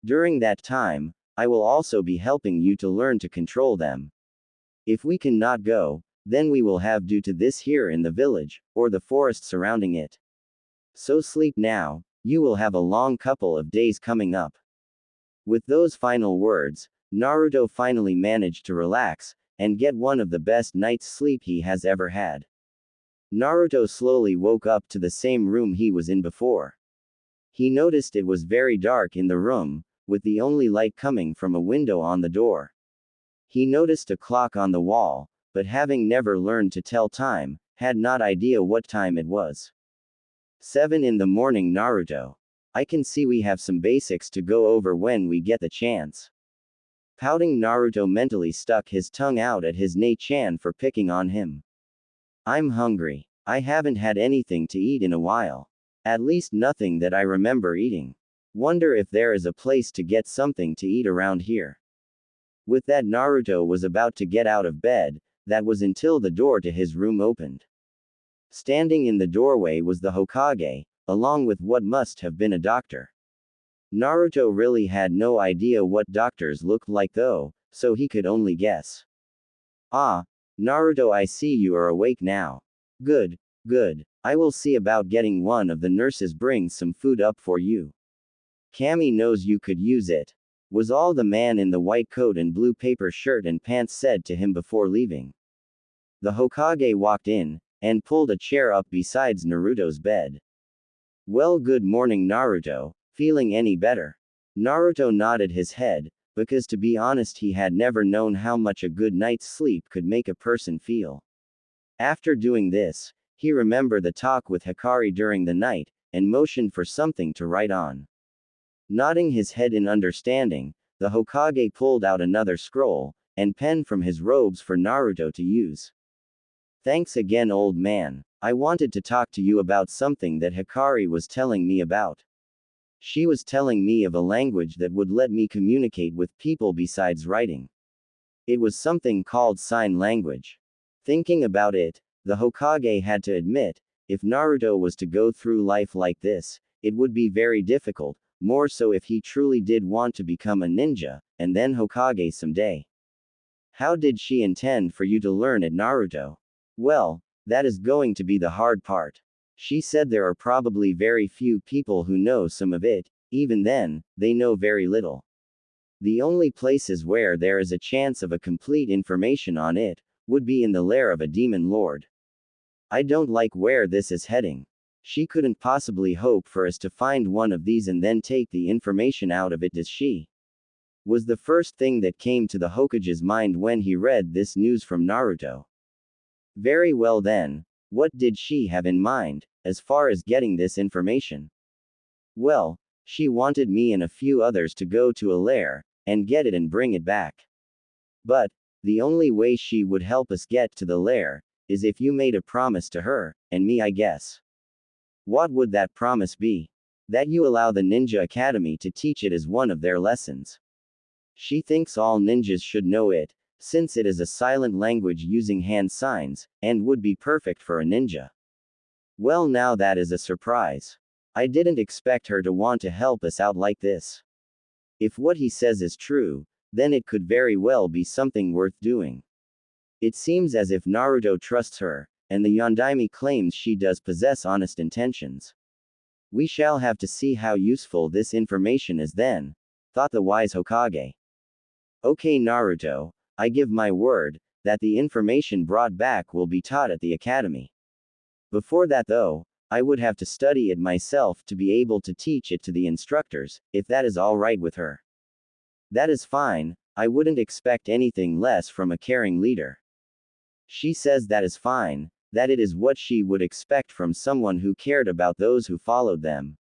During that time, I will also be helping you to learn to control them. If we cannot go, then we will have due to this here in the village, or the forest surrounding it. So sleep now, you will have a long couple of days coming up. With those final words, Naruto finally managed to relax, and get one of the best night's sleep he has ever had. Naruto slowly woke up to the same room he was in before. He noticed it was very dark in the room, with the only light coming from a window on the door. He noticed a clock on the wall, but having never learned to tell time, had not idea what time it was. 7 in the morning. Naruto. I can see we have some basics to go over when we get the chance. Pouting, Naruto mentally stuck his tongue out at his Ne-chan for picking on him. I'm hungry. I haven't had anything to eat in a while. At least nothing that I remember eating. Wonder if there is a place to get something to eat around here. With that, Naruto was about to get out of bed, that was until the door to his room opened. Standing in the doorway was the Hokage, along with what must have been a doctor. Naruto really had no idea what doctors looked like though, so he could only guess. Ah, Naruto, I see you are awake now. Good, good. I will see about getting one of the nurses bring some food up for you. Kami knows you could use it, was all the man in the white coat and blue paper shirt and pants said to him before leaving. The Hokage walked in, and pulled a chair up besides Naruto's bed. Well, good morning, Naruto. Feeling any better? Naruto nodded his head, because to be honest he had never known how much a good night's sleep could make a person feel. After doing this, he remembered the talk with Hikari during the night, and motioned for something to write on. Nodding his head in understanding, the Hokage pulled out another scroll, and pen from his robes for Naruto to use. Thanks again, old man. I wanted to talk to you about something that Hikari was telling me about. She was telling me of a language that would let me communicate with people besides writing. It was something called sign language. Thinking about it, the Hokage had to admit, if Naruto was to go through life like this, it would be very difficult, more so if he truly did want to become a ninja, and then Hokage someday. How did she intend for you to learn it, Naruto? Well, that is going to be the hard part. She said there are probably very few people who know some of it, even then, they know very little. The only places where there is a chance of a complete information on it, would be in the lair of a demon lord. I don't like where this is heading. She couldn't possibly hope for us to find one of these and then take the information out of it, does she? Was the first thing that came to the Hokage's mind when he read this news from Naruto. Very well then, what did she have in mind, as far as getting this information? Well, she wanted me and a few others to go to a lair, and get it and bring it back. But, the only way she would help us get to the lair, is if you made a promise to her, and me, I guess. What would that promise be? That you allow the Ninja Academy to teach it as one of their lessons. She thinks all ninjas should know it, since it is a silent language using hand signs, and would be perfect for a ninja. Well, now that is a surprise. I didn't expect her to want to help us out like this. If what he says is true, then it could very well be something worth doing. It seems as if Naruto trusts her, and the Yondaime claims she does possess honest intentions. We shall have to see how useful this information is then, thought the wise Hokage. Okay Naruto, I give my word, that the information brought back will be taught at the academy. Before that though, I would have to study it myself to be able to teach it to the instructors, if that is alright with her. That is fine, I wouldn't expect anything less from a caring leader. She says that is fine, that it is what she would expect from someone who cared about those who followed them.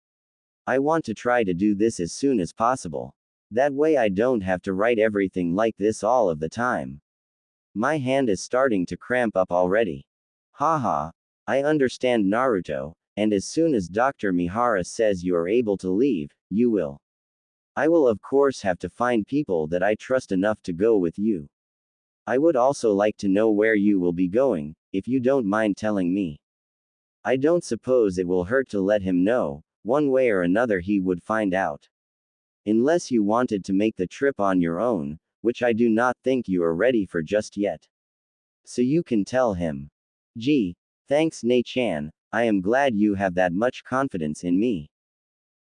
I want to try to do this as soon as possible. That way I don't have to write everything like this all of the time. My hand is starting to cramp up already. Haha. I understand Naruto, and as soon as Dr. Mihara says you are able to leave, you will. I will of course have to find people that I trust enough to go with you. I would also like to know where you will be going, if you don't mind telling me. I don't suppose it will hurt to let him know, one way or another he would find out. Unless you wanted to make the trip on your own, which I do not think you are ready for just yet. So you can tell him. Gee, thanks Ne-chan, I am glad you have that much confidence in me.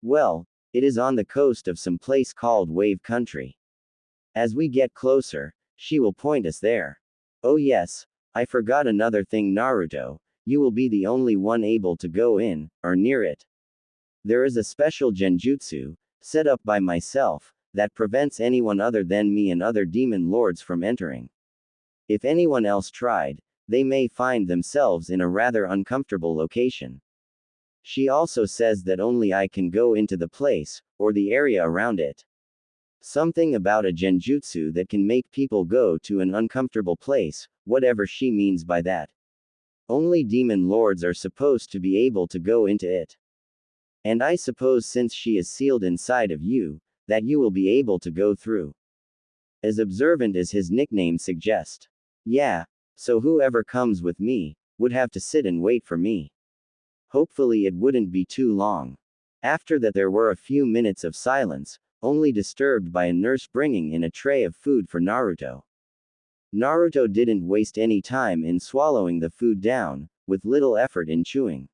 Well, it is on the coast of some place called Wave Country. As we get closer, she will point us there. Oh yes, I forgot another thing Naruto, you will be the only one able to go in, or near it. There is a special genjutsu, set up by myself, that prevents anyone other than me and other demon lords from entering. If anyone else tried, they may find themselves in a rather uncomfortable location. She also says that only I can go into the place, or the area around it. Something about a genjutsu that can make people go to an uncomfortable place, whatever she means by that. Only demon lords are supposed to be able to go into it. And I suppose since she is sealed inside of you, that you will be able to go through. As observant as his nickname suggests. Yeah, so whoever comes with me, would have to sit and wait for me. Hopefully it wouldn't be too long. After that there were a few minutes of silence, only disturbed by a nurse bringing in a tray of food for Naruto. Naruto didn't waste any time in swallowing the food down, with little effort in chewing.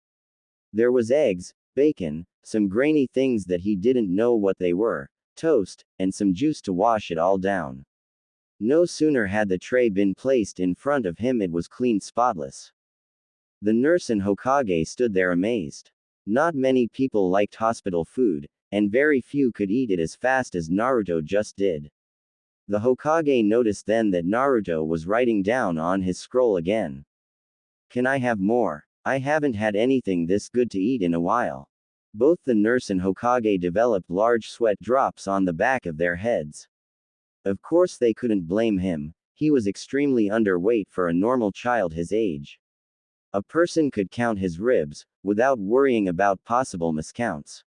There was eggs, bacon, some grainy things that he didn't know what they were, toast, and some juice to wash it all down. No sooner had the tray been placed in front of him it was clean spotless. The nurse and Hokage stood there amazed. Not many people liked hospital food, and very few could eat it as fast as Naruto just did. The Hokage noticed then that Naruto was writing down on his scroll again. Can I have more? I haven't had anything this good to eat in a while. Both the nurse and Hokage developed large sweat drops on the back of their heads. Of course they couldn't blame him, he was extremely underweight for a normal child his age. A person could count his ribs, without worrying about possible miscounts.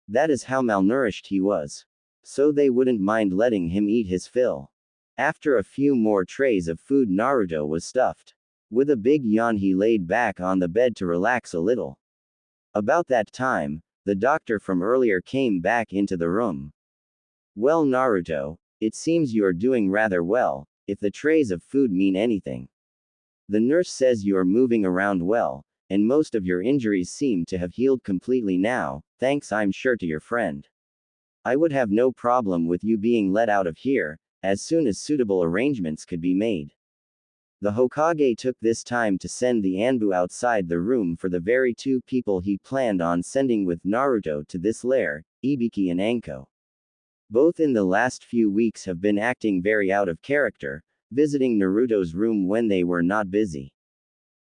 That is how malnourished he was. So they wouldn't mind letting him eat his fill. After a few more trays of food Naruto was stuffed. With a big yawn he laid back on the bed to relax a little. About that time, the doctor from earlier came back into the room. Well Naruto, it seems you are doing rather well, if the trays of food mean anything. The nurse says you are moving around well, and most of your injuries seem to have healed completely now, thanks I'm sure to your friend. I would have no problem with you being let out of here, as soon as suitable arrangements could be made. The Hokage took this time to send the ANBU outside the room for the very two people he planned on sending with Naruto to this lair, Ibiki and Anko. Both in the last few weeks have been acting very out of character, visiting Naruto's room when they were not busy.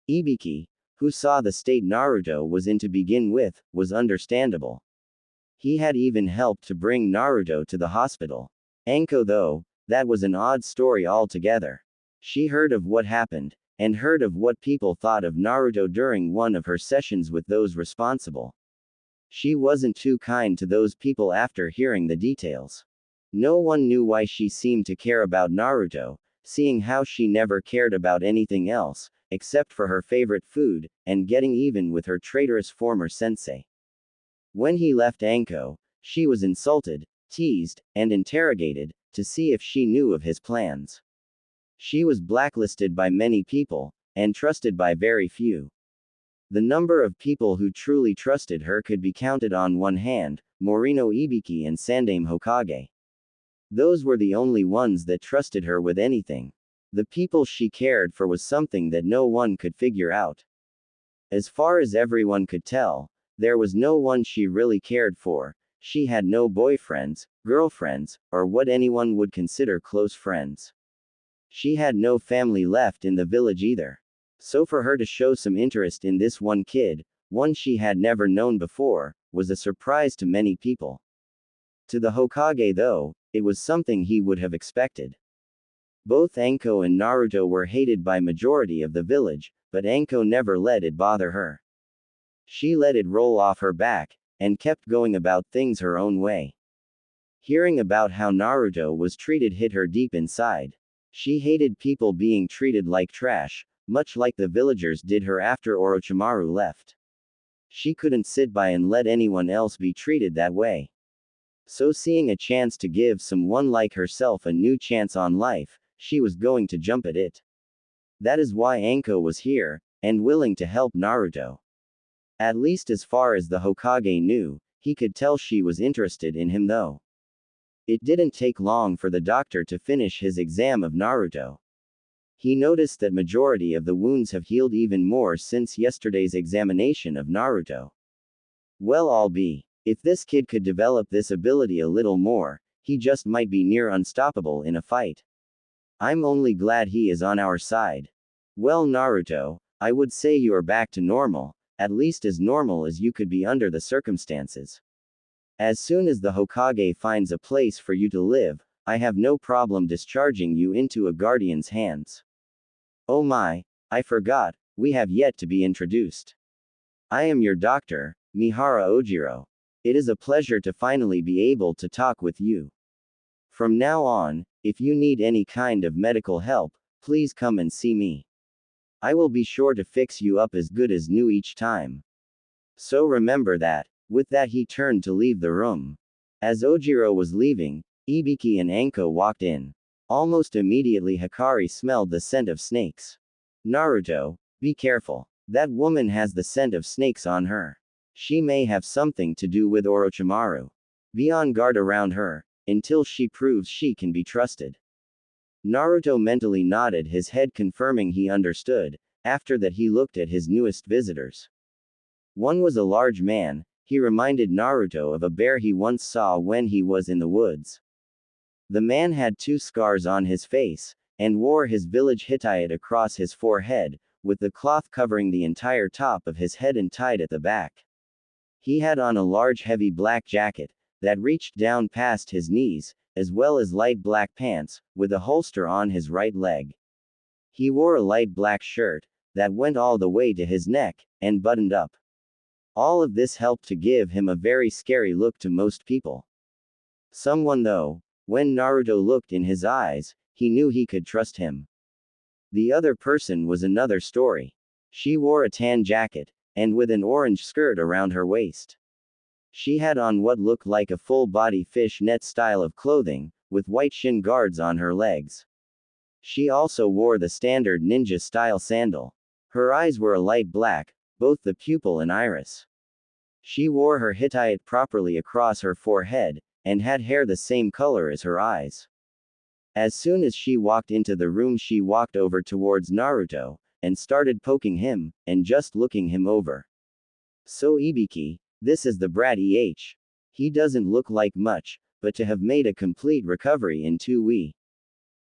Ibiki, who saw the state Naruto was in to begin with, was understandable. He had even helped to bring Naruto to the hospital. Anko though, that was an odd story altogether. She heard of what happened, and heard of what people thought of Naruto during one of her sessions with those responsible. She wasn't too kind to those people after hearing the details. No one knew why she seemed to care about Naruto, seeing how she never cared about anything else, except for her favorite food, and getting even with her traitorous former sensei. When he left Anko, she was insulted, teased, and interrogated, to see if she knew of his plans. She was blacklisted by many people, and trusted by very few. The number of people who truly trusted her could be counted on one hand: Morino Ibiki and Sandame Hokage. Those were the only ones that trusted her with anything. The people she cared for was something that no one could figure out. As far as everyone could tell, there was no one she really cared for. She had no boyfriends, girlfriends, or what anyone would consider close friends. She had no family left in the village either. So for her to show some interest in this one kid, one she had never known before, was a surprise to many people. To the Hokage though, it was something he would have expected. Both Anko and Naruto were hated by majority of the village, but Anko never let it bother her. She let it roll off her back, and kept going about things her own way. Hearing about how Naruto was treated hit her deep inside. She hated people being treated like trash, much like the villagers did her after Orochimaru left. She couldn't sit by and let anyone else be treated that way. So seeing a chance to give someone like herself a new chance on life, she was going to jump at it. That is why Anko was here, and willing to help Naruto. At least as far as the Hokage knew, he could tell she was interested in him though. It didn't take long for the doctor to finish his exam of Naruto. He noticed that majority of the wounds have healed even more since yesterday's examination of Naruto. Well, I'll be. If this kid could develop this ability a little more, he just might be near unstoppable in a fight. I'm only glad he is on our side. Well, Naruto, I would say you are back to normal, at least as normal as you could be under the circumstances. As soon as the Hokage finds a place for you to live, I have no problem discharging you into a guardian's hands. Oh my, I forgot, we have yet to be introduced. I am your doctor, Mihara Ojiro. It is a pleasure to finally be able to talk with you. From now on, if you need any kind of medical help, please come and see me. I will be sure to fix you up as good as new each time. So remember that. With that he turned to leave the room. As Ojiro was leaving, Ibiki and Anko walked in. Almost immediately Hikari smelled the scent of snakes. Naruto, be careful. That woman has the scent of snakes on her. She may have something to do with Orochimaru. Be on guard around her, until she proves she can be trusted. Naruto mentally nodded his head, confirming he understood. After that he looked at his newest visitors. One was a large man. He reminded Naruto of a bear he once saw when he was in the woods. The man had 2 scars on his face, and wore his village Hittite across his forehead, with the cloth covering the entire top of his head and tied at the back. He had on a large heavy black jacket, that reached down past his knees, as well as light black pants, with a holster on his right leg. He wore a light black shirt, that went all the way to his neck, and buttoned up. All of this helped to give him a very scary look to most people. Someone though, when Naruto looked in his eyes, he knew he could trust him. The other person was another story. She wore a tan jacket, and with an orange skirt around her waist. She had on what looked like a full-body fishnet style of clothing, with white shin guards on her legs. She also wore the standard ninja-style sandal. Her eyes were a light black, both the pupil and iris. She wore her Hittite properly across her forehead, and had hair the same color as her eyes. As soon as she walked into the room, she walked over towards Naruto, and started poking him, and just looking him over. So Ibiki, this is the brat He doesn't look like much, but to have made a complete recovery in 2 weeks.